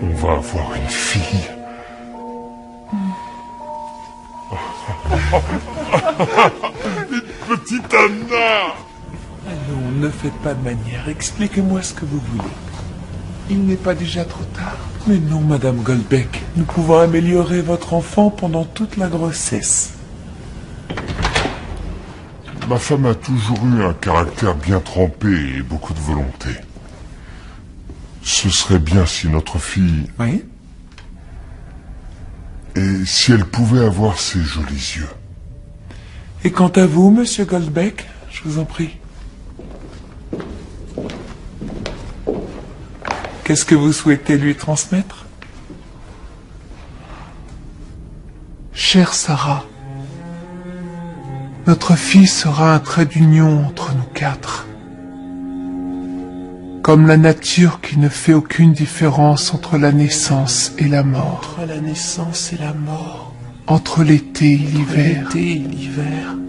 On va avoir une fille. Une petite Anna. Allons, ne faites pas de manière. Expliquez-moi ce que vous voulez. Il n'est pas déjà trop tard. Mais non, Madame Goldbeck. Nous pouvons améliorer votre enfant pendant toute la grossesse. Ma femme a toujours eu un caractère bien trempé et beaucoup de volonté. Ce serait bien si notre fille... Oui? Et si elle pouvait avoir ses jolis yeux. Et quant à vous, Monsieur Goldbeck, je vous en prie. Qu'est-ce que vous souhaitez lui transmettre? Chère Sarah, notre fille sera un trait d'union entre nous quatre. Comme la nature qui ne fait aucune différence entre la naissance et la mort. Entre la naissance et la mort. Entre l'été et l'hiver.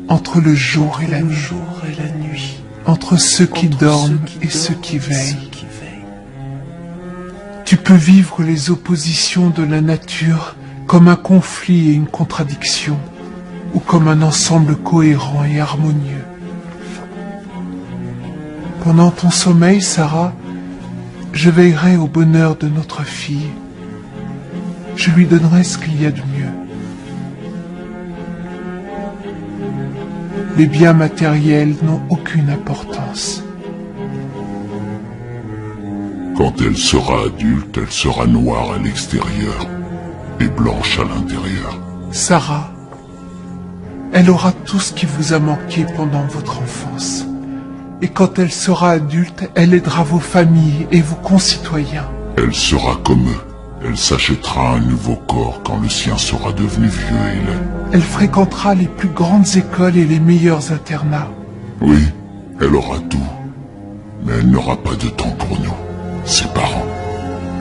Entre le jour et la nuit. Entre ceux qui dorment et ceux qui veillent. Tu peux vivre les oppositions de la nature comme un conflit et une contradiction, ou comme un ensemble cohérent et harmonieux. Pendant ton sommeil, Sarah, je veillerai au bonheur de notre fille. Je lui donnerai ce qu'il y a de mieux. Les biens matériels n'ont aucune importance. Quand elle sera adulte, elle sera noire à l'extérieur et blanche à l'intérieur. Sarah, elle aura tout ce qui vous a manqué pendant votre enfance. Et quand elle sera adulte, elle aidera vos familles et vos concitoyens. Elle sera comme eux. Elle s'achètera un nouveau corps quand le sien sera devenu vieux et laid. Elle fréquentera les plus grandes écoles et les meilleurs internats. Oui, elle aura tout. Mais elle n'aura pas de temps pour nous, ses parents.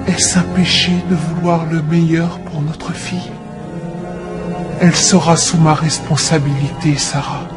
Est-ce un péché de vouloir le meilleur pour notre fille? Elle sera sous ma responsabilité, Sarah.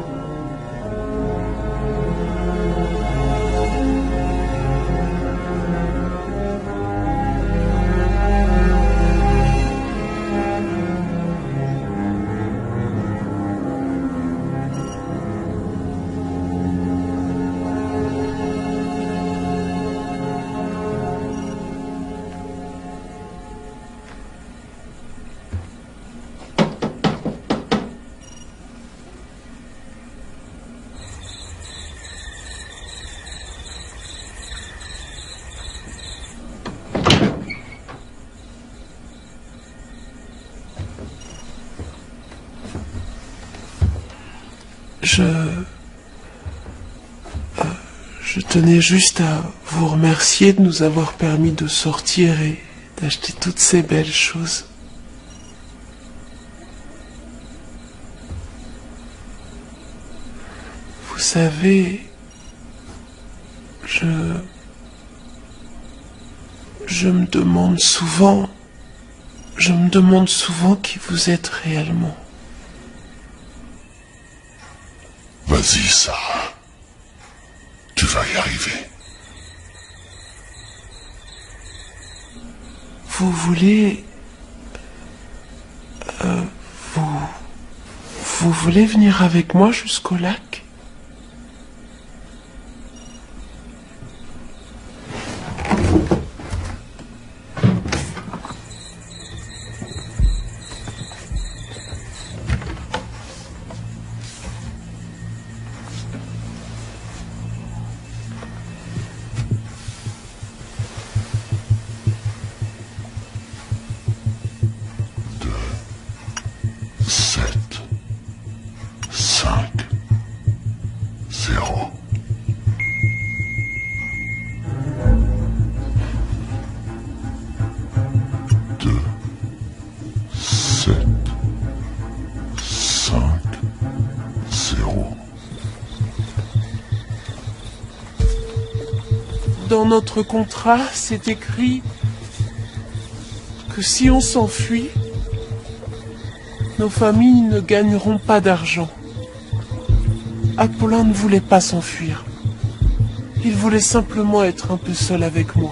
Je tenais juste à vous remercier de nous avoir permis de sortir et d'acheter toutes ces belles choses. Vous savez, je me demande souvent qui vous êtes réellement. Vas-y, Sarah. Tu vas y arriver. Vous voulez... Vous voulez venir avec moi jusqu'au lac? 7, 5, 0. Dans notre contrat, c'est écrit que si on s'enfuit, nos familles ne gagneront pas d'argent. Apollin ne voulait pas s'enfuir. Il voulait simplement être un peu seul avec moi.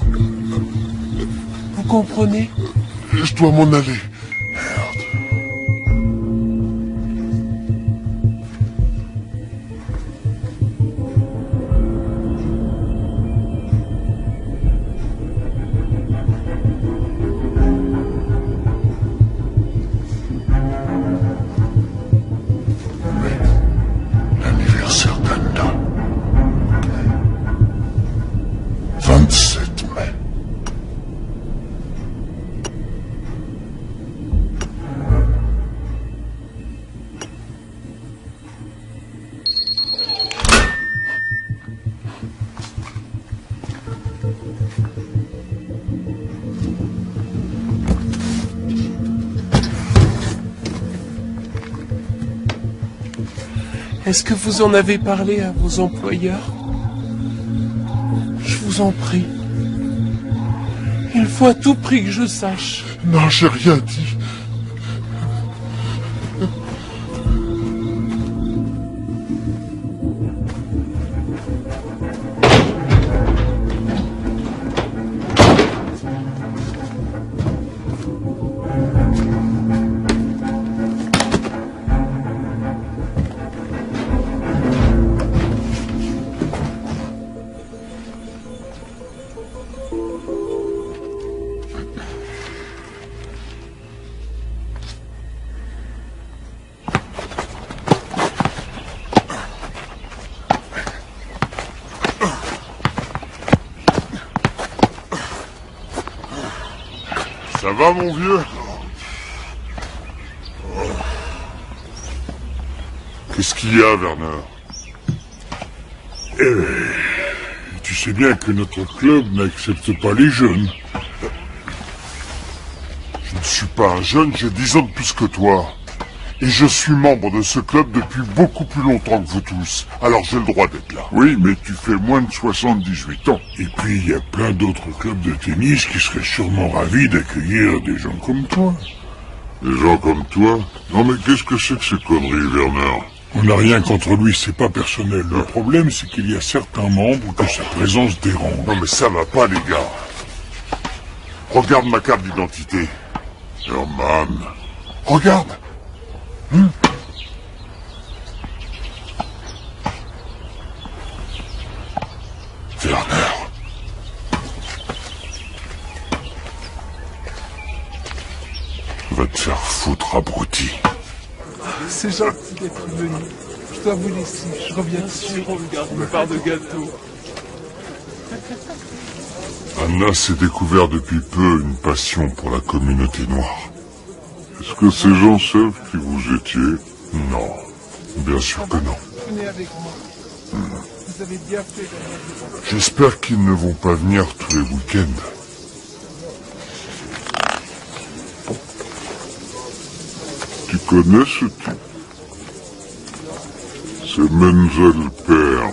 Vous comprenez? Je dois m'en aller. L'anniversaire d'Anna. 27 mai. Est-ce que vous en avez parlé à vos employeurs? Je vous en prie. Il faut à tout prix que je sache. Non, j'ai rien dit. Ça va, mon vieux? Qu'est-ce qu'il y a, Werner? Tu sais bien que notre club n'accepte pas les jeunes. Je ne suis pas un jeune, j'ai 10 ans de plus que toi. Et je suis membre de ce club depuis beaucoup plus longtemps que vous tous. Alors j'ai le droit d'être là. Oui, mais tu fais moins de 78 ans. Et puis il y a plein d'autres clubs de tennis qui seraient sûrement ravis d'accueillir des gens comme toi. Des gens comme toi? Non mais qu'est-ce que c'est que ces conneries, Werner? On n'a rien contre lui, c'est pas personnel. Le problème, c'est qu'il y a certains membres que sa présence dérange. Non mais ça va pas, les gars. Regarde ma carte d'identité. Herman. Regarde. Werner. Va te faire foutre, abruti. C'est gentil d'être venu. Je dois vous laisser. Je reviens sûr. On me garde une part de gâteau. Anna s'est découvert depuis peu une passion pour la communauté noire. Est-ce que ces gens savent qui vous étiez? Non, bien sûr que non. Venez avec moi. Vous avez bien fait d'aller. J'espère qu'ils ne vont pas venir tous les week-ends. Tu connais ce type? C'est Menzel Père,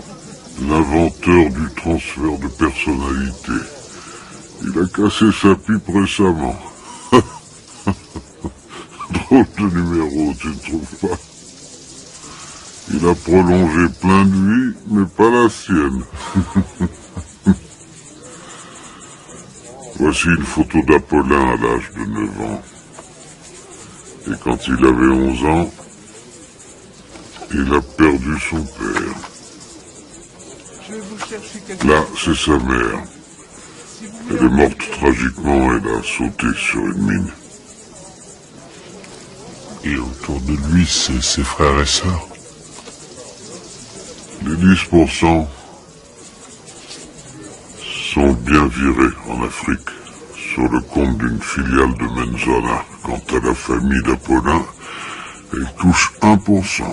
l'inventeur du transfert de personnalité. Il a cassé sa pipe récemment. Drôle de numéro, tu ne trouves pas? Il a prolongé plein de vies, mais pas la sienne. Voici une photo d'Apollin à l'âge de 9 ans. Et quand il avait 11 ans, il a perdu son père. Je vais vous chercher quelque Là, c'est sa mère. Elle est morte tragiquement, elle a sauté sur une mine. Et autour de lui, c'est ses frères et sœurs. Les 10% sont bien virés en Afrique, sur le compte d'une filiale de Menzona. Quant à la famille d'Apollin, elle touche 1%.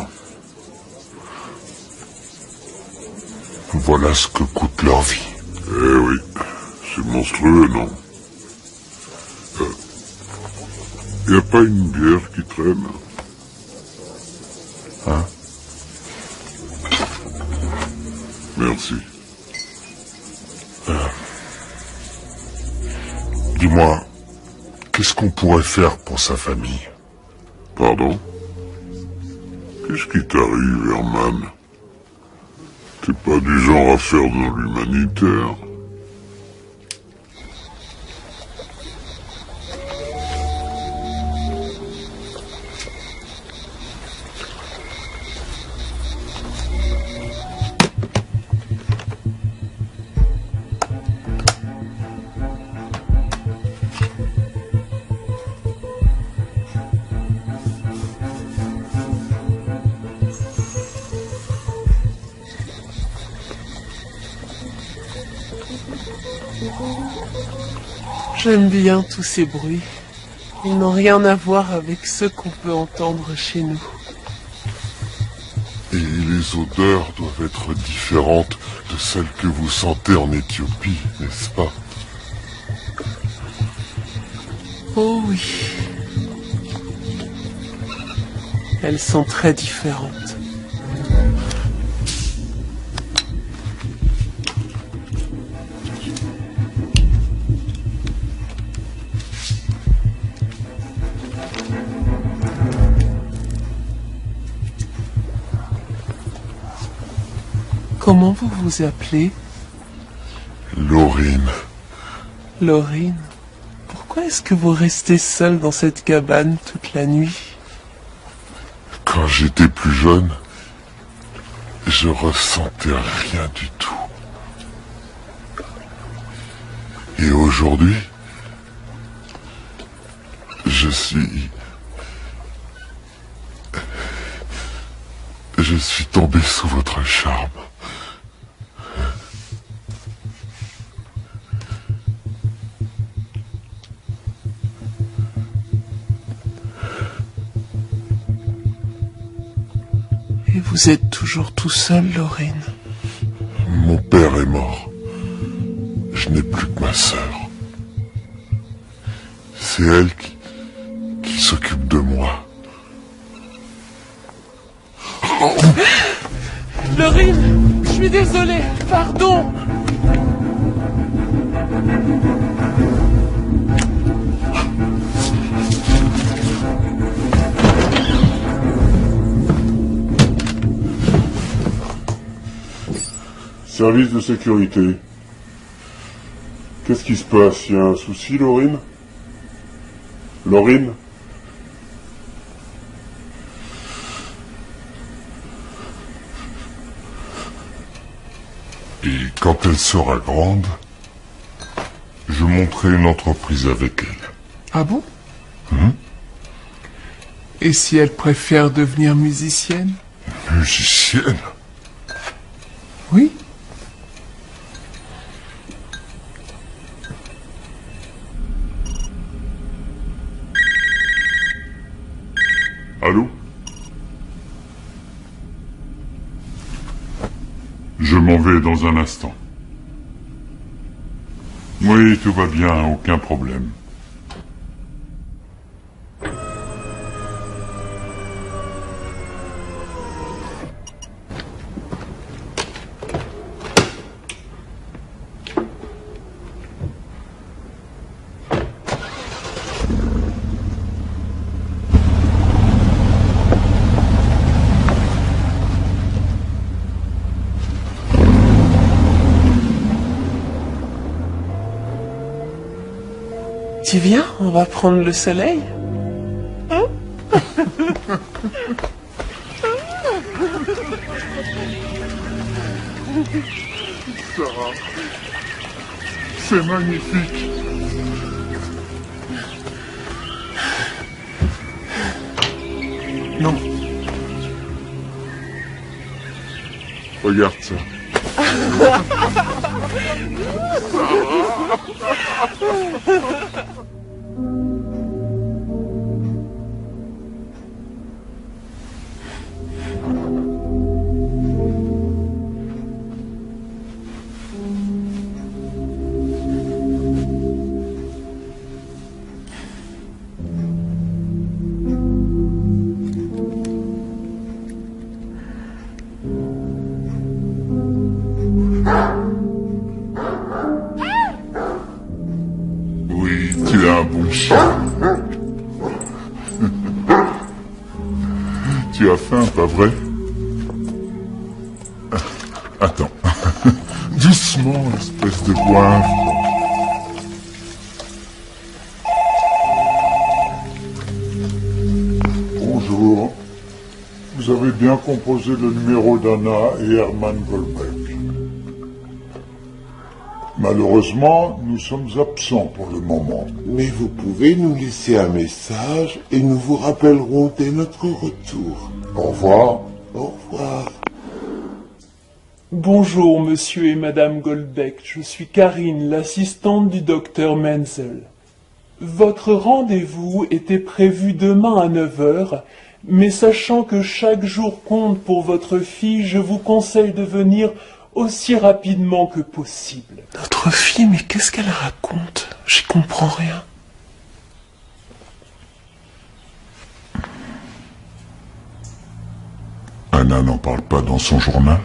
Voilà ce que coûte leur vie. Eh oui, c'est monstrueux, non? Y a pas une bière qui traîne? Hein? Merci. Dis-moi, qu'est-ce qu'on pourrait faire pour sa famille? Pardon? Qu'est-ce qui t'arrive, Herman? T'es pas du genre à faire de l'humanitaire. J'aime bien tous ces bruits. Ils n'ont rien à voir avec ceux qu'on peut entendre chez nous. Et les odeurs doivent être différentes de celles que vous sentez en Éthiopie, n'est-ce pas? Oh oui. Elles sont très différentes. Comment vous vous appelez? Laurine. Laurine. Pourquoi est-ce que vous restez seule dans cette cabane toute la nuit? Quand j'étais plus jeune, je ressentais rien du tout. Et aujourd'hui, je suis tombé sous votre charme. Et vous êtes toujours tout seul, Laurine? Mon père est mort. Je n'ai plus que ma sœur. C'est elle qui s'occupe de moi. Laurine, je suis désolé, pardon. Service de sécurité. Qu'est-ce qui se passe? Y a un souci, Laurine? Laurine? Et quand elle sera grande, je monterai une entreprise avec elle. Ah bon? Et si elle préfère devenir musicienne? Musicienne? Oui. Allô? Je m'en vais dans un instant. Oui, tout va bien, aucun problème. Tu viens, on va prendre le soleil? Sarah, c'est magnifique. Non. Regarde ça. tu as faim, pas vrai? Attends. Doucement, espèce de goinfre. Bonjour. Vous avez bien composé le numéro d'Anna et Hermann Goldbeck. Malheureusement, nous sommes absents pour le moment. Mais vous pouvez nous laisser un message et nous vous rappellerons dès notre retour. Au revoir. Au revoir. Bonjour, monsieur et madame Goldbeck. Je suis Karine, l'assistante du docteur Menzel. Votre rendez-vous était prévu demain à 9 h, mais sachant que chaque jour compte pour votre fille, je vous conseille de venir aussi rapidement que possible. Notre fille, mais qu'est-ce qu'elle raconte? J'y comprends rien. Anna n'en parle pas dans son journal?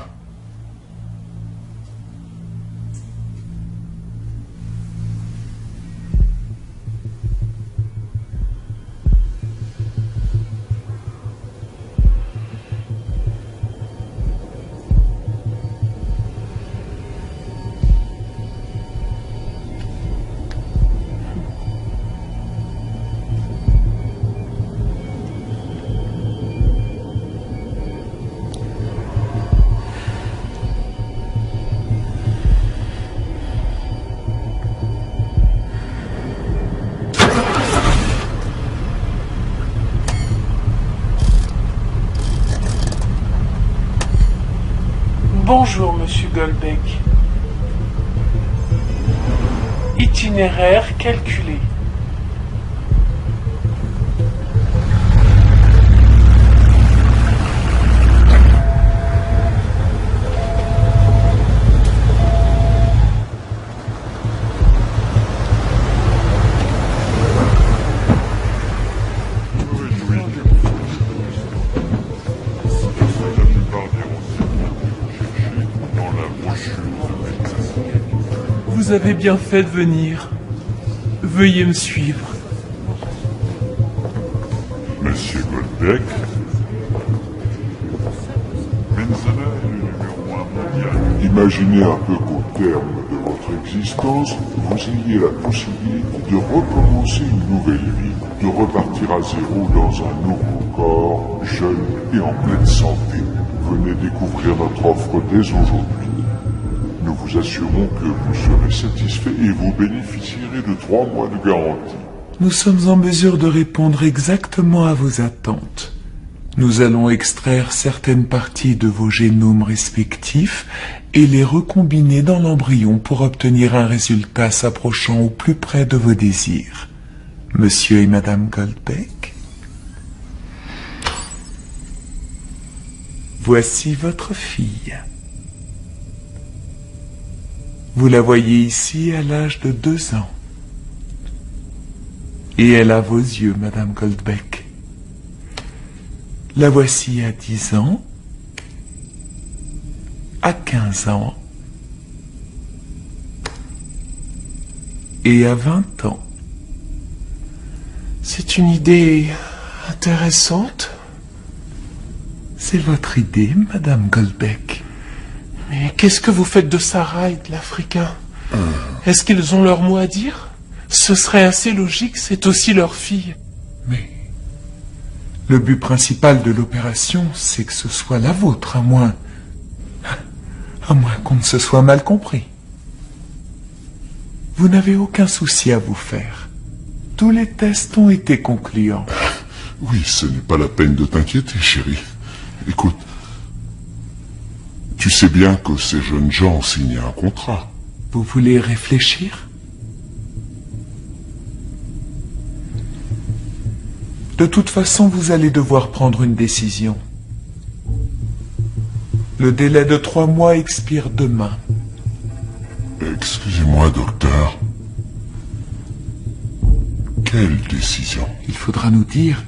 Bonjour, monsieur Goldbeck. Itinéraire calculé. Vous avez bien fait de venir. Veuillez me suivre. Monsieur Goldbeck, Menzel est le numéro 1 mondial. Imaginez un peu qu'au terme de votre existence, vous ayez la possibilité de recommencer une nouvelle vie, de repartir à zéro dans un nouveau corps, jeune et en pleine santé. Venez découvrir notre offre dès aujourd'hui. Nous vous assurons que vous serez satisfait et vous bénéficierez de 3 mois de garantie. Nous sommes en mesure de répondre exactement à vos attentes. Nous allons extraire certaines parties de vos génomes respectifs et les recombiner dans l'embryon pour obtenir un résultat s'approchant au plus près de vos désirs. Monsieur et Madame Goldbeck, voici votre fille. Vous la voyez ici à l'âge de 2 ans. Et elle a vos yeux, Madame Goldbeck. La voici à 10 ans, à 15 ans et à 20 ans. C'est une idée intéressante. C'est votre idée, Madame Goldbeck. Mais qu'est-ce que vous faites de Sarah et de l'Africain? Est-ce qu'ils ont leur mot à dire? Ce serait assez logique, c'est aussi leur fille. Mais le but principal de l'opération, c'est que ce soit la vôtre, à moins qu'on ne se soit mal compris. Vous n'avez aucun souci à vous faire. Tous les tests ont été concluants. Oui, ce n'est pas la peine de t'inquiéter, chérie. Écoute, tu sais bien que ces jeunes gens ont signé un contrat. Vous voulez réfléchir? De toute façon, vous allez devoir prendre une décision. Le délai de 3 mois expire demain. Excusez-moi, docteur. Quelle décision? Il faudra nous dire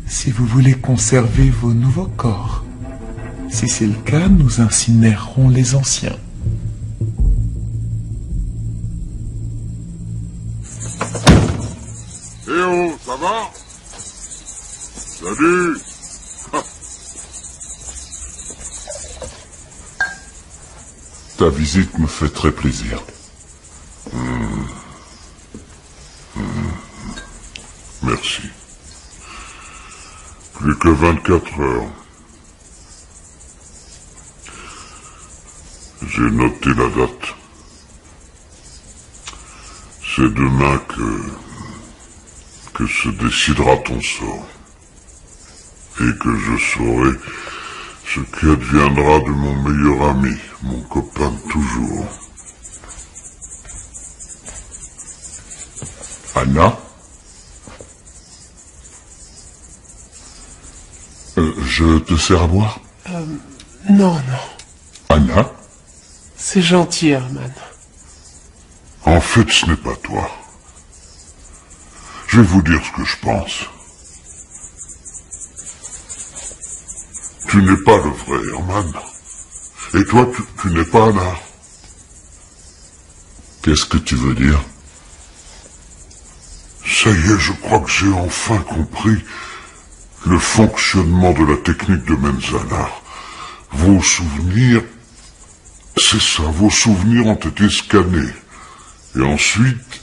si vous voulez conserver vos nouveaux corps. Si c'est le cas, nous incinérerons les anciens. Eh oh, ça va? Salut! Ta visite me fait très plaisir. Merci. Plus que 24 heures. J'ai noté la date. C'est demain que se décidera ton sort. Et que je saurai ce qui adviendra de mon meilleur ami, mon copain de toujours. Anna? Je te sers à boire? Non. Anna? C'est gentil, Herman. En fait, ce n'est pas toi. Je vais vous dire ce que je pense. Tu n'es pas le vrai Herman. Et toi, tu n'es pas Anna. Qu'est-ce que tu veux dire? Ça y est, je crois que j'ai enfin compris le fonctionnement de la technique de Menzalar. Vos souvenirs, c'est ça, vos souvenirs ont été scannés. Et ensuite,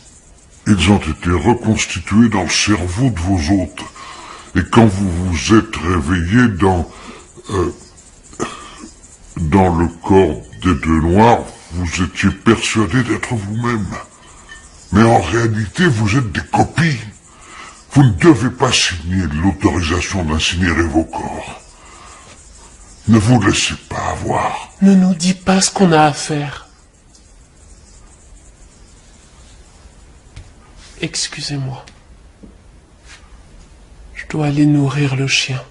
ils ont été reconstitués dans le cerveau de vos hôtes. Et quand vous vous êtes réveillés dans le corps des deux noirs, vous étiez persuadés d'être vous-même. Mais en réalité, vous êtes des copies. Vous ne devez pas signer l'autorisation d'incinérer vos corps. Ne vous laissez pas avoir. Ne nous dis pas ce qu'on a à faire. Excusez-moi. Je dois aller nourrir le chien.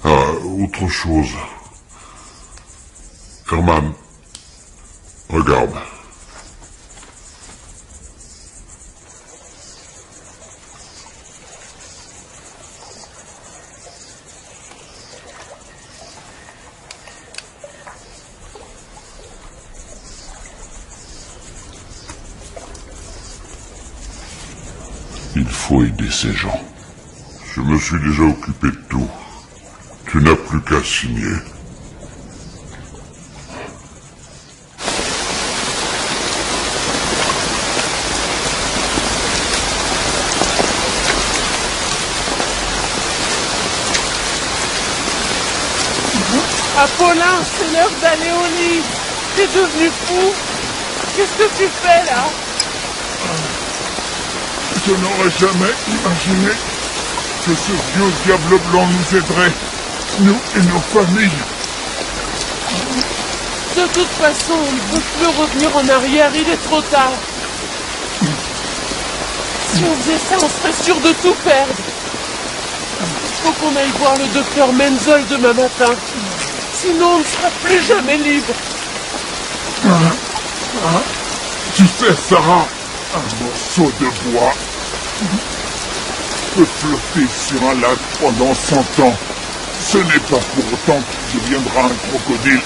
Ah, autre chose. Herman, regarde. Il faut aider ces gens. Je me suis déjà occupé de tout. Tu n'as plus qu'à signer. Apollin, c'est l'heure d'aller au lit. T'es devenu fou. Qu'est-ce que tu fais là? Je n'aurais jamais imaginé que ce vieux diable blanc nous aiderait, nous et nos familles. De toute façon, on ne peut plus revenir en arrière, il est trop tard. Si on faisait ça, on serait sûr de tout perdre. Il faut qu'on aille voir le docteur Menzel demain matin. Sinon, on ne sera plus jamais libre. Tu sais, Sarah, un morceau de bois peut flotter sur un lac pendant 100 ans. Ce n'est pas pour autant qu'il deviendra un crocodile.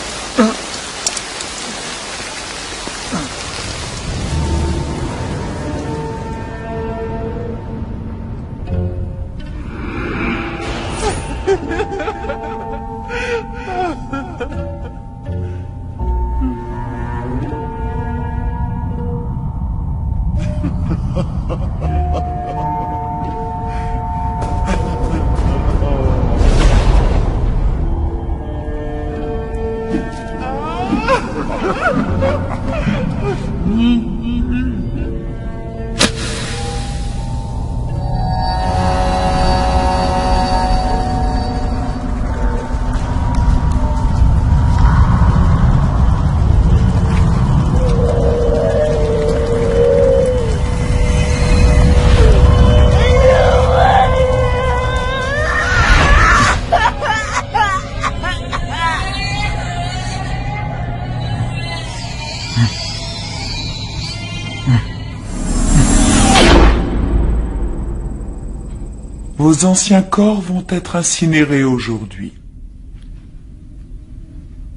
Vos anciens corps vont être incinérés aujourd'hui.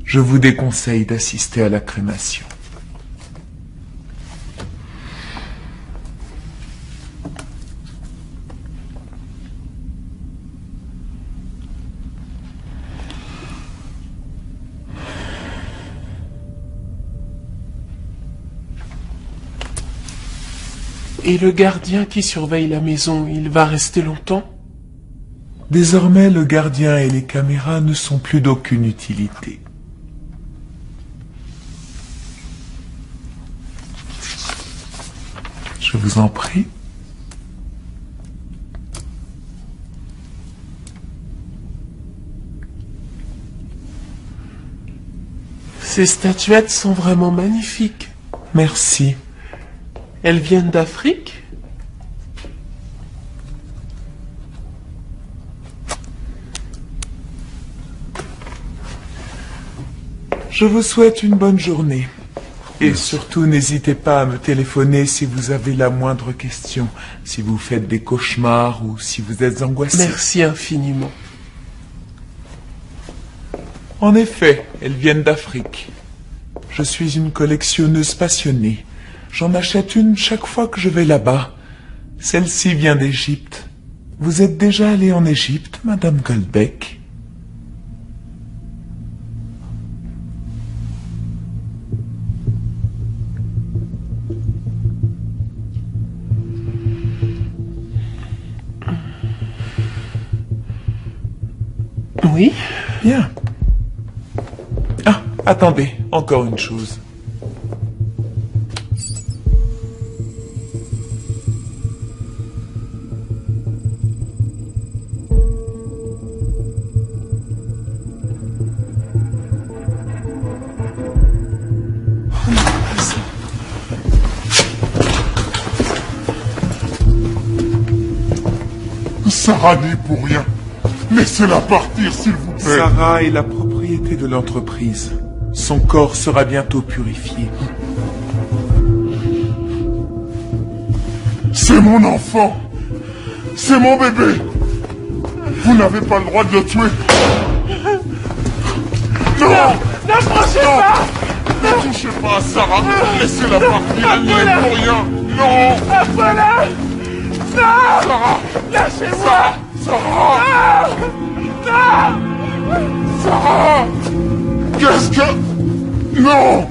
Je vous déconseille d'assister à la crémation. Et le gardien qui surveille la maison, il va rester longtemps? Désormais, le gardien et les caméras ne sont plus d'aucune utilité. Je vous en prie. Ces statuettes sont vraiment magnifiques. Merci. Elles viennent d'Afrique? Je vous souhaite une bonne journée. Et surtout, n'hésitez pas à me téléphoner si vous avez la moindre question, si vous faites des cauchemars ou si vous êtes angoissé. Merci infiniment. En effet, elles viennent d'Afrique. Je suis une collectionneuse passionnée. J'en achète une chaque fois que je vais là-bas. Celle-ci vient d'Égypte. Vous êtes déjà allée en Égypte, Madame Goldbeck? Oui? Bien. Ah, attendez, encore une chose. Sarah n'y est pour rien. Laissez-la partir, s'il vous plaît. Sarah est la propriété de l'entreprise. Son corps sera bientôt purifié. C'est mon enfant. C'est mon bébé. Vous n'avez pas le droit de le tuer. Non. N'approchez pas. Ne touchez pas à Sarah. Laissez-la partir, elle n'y est pour rien. Non. Apollin. Non. Sarah. Lâchez-moi. Sarah. Non. Sarah. Qu'est-ce que... Non.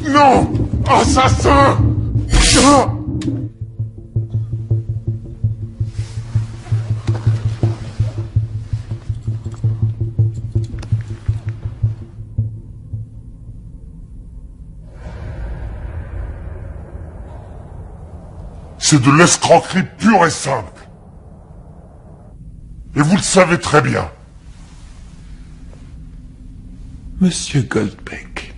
Non. Assassin. Ah. C'est de l'escroquerie pure et simple. Et vous le savez très bien. Monsieur Goldbeck,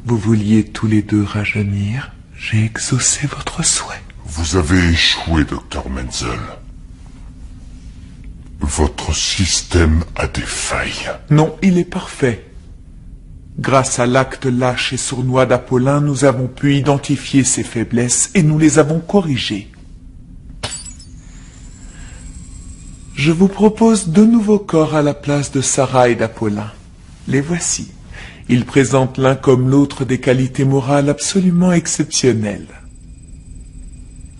vous vouliez tous les deux rajeunir. J'ai exaucé votre souhait. Vous avez échoué, Dr. Menzel. Votre système a des failles. Non, il est parfait. Grâce à l'acte lâche et sournois d'Apollin, nous avons pu identifier ses faiblesses et nous les avons corrigées. Je vous propose 2 nouveaux corps à la place de Sarah et d'Apollin. Les voici. Ils présentent l'un comme l'autre des qualités morales absolument exceptionnelles.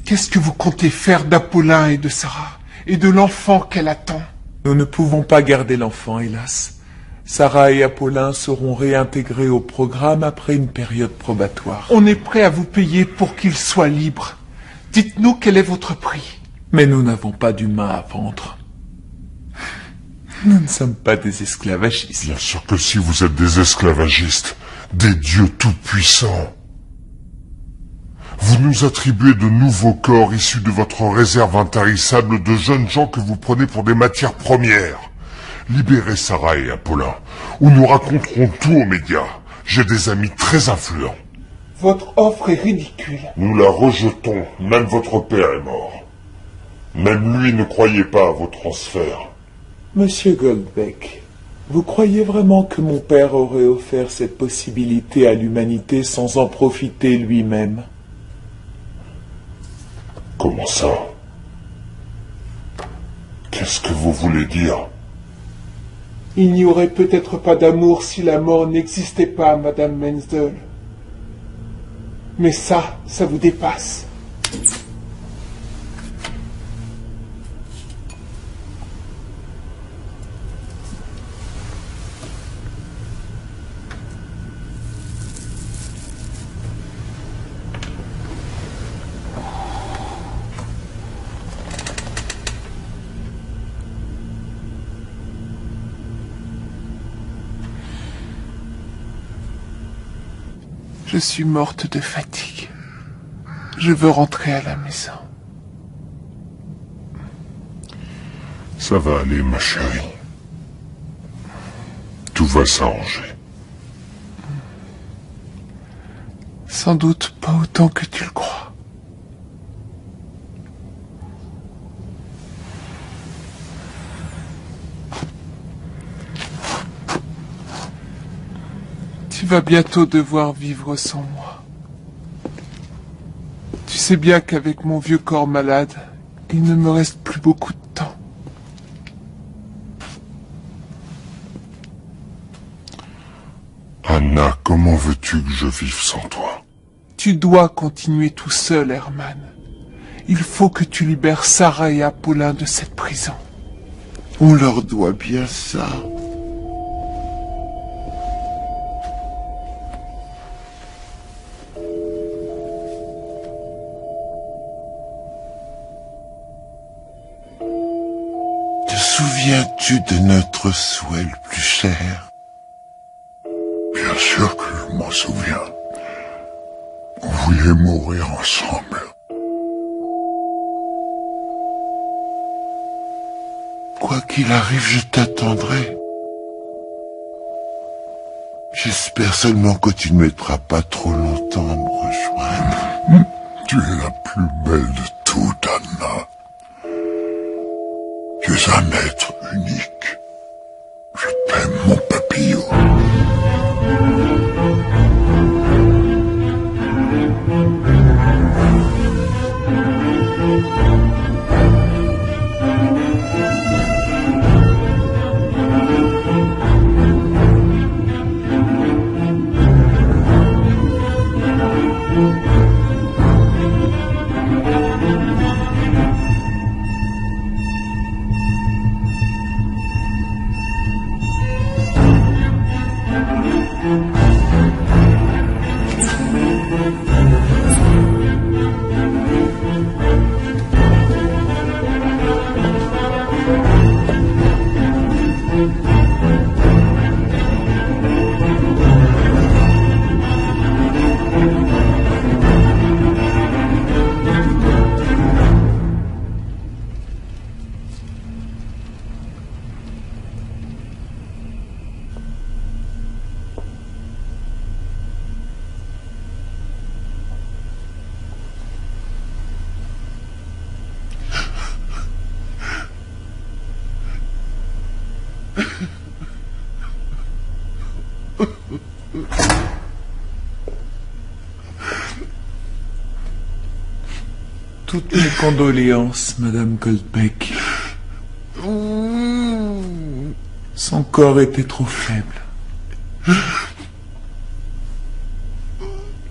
Qu'est-ce que vous comptez faire d'Apollin et de Sarah, et de l'enfant qu'elle attend? Nous ne pouvons pas garder l'enfant, hélas. Sarah et Apollin seront réintégrés au programme après une période probatoire. On est prêt à vous payer pour qu'il soit libre. Dites-nous quel est votre prix. Mais nous n'avons pas d'humains à vendre. Nous ne sommes pas des esclavagistes. Bien sûr que si vous êtes des esclavagistes, des dieux tout-puissants. Vous nous attribuez de nouveaux corps issus de votre réserve intarissable de jeunes gens que vous prenez pour des matières premières. Libérez Sarah et Apollin, ou nous raconterons tout aux médias. J'ai des amis très influents. Votre offre est ridicule. Nous la rejetons, même votre père est mort. Même lui ne croyait pas à vos transferts. Monsieur Goldbeck, vous croyez vraiment que mon père aurait offert cette possibilité à l'humanité sans en profiter lui-même? Comment ça? Qu'est-ce que vous voulez dire? Il n'y aurait peut-être pas d'amour si la mort n'existait pas, Madame Menzel. Mais ça vous dépasse. Je suis morte de fatigue. Je veux rentrer à la maison. Ça va aller, ma chérie. Tout va s'arranger. Sans doute pas autant que tu le crois. Tu vas bientôt devoir vivre sans moi. Tu sais bien qu'avec mon vieux corps malade, il ne me reste plus beaucoup de temps. Anna, comment veux-tu que je vive sans toi? Tu dois continuer tout seul, Herman. Il faut que tu libères Sarah et Apollin de cette prison. On leur doit bien ça. Te souviens-tu de notre souhait le plus cher? Bien sûr que je m'en souviens. On voulait mourir ensemble. Quoi qu'il arrive, je t'attendrai. J'espère seulement que tu ne mettras pas trop longtemps à me rejoindre. Tu es la plus belle de toutes, Anna. Tu es un être unique. Je t'aime, mon papillon. Toutes mes condoléances, Madame Goldbeck. Son corps était trop faible.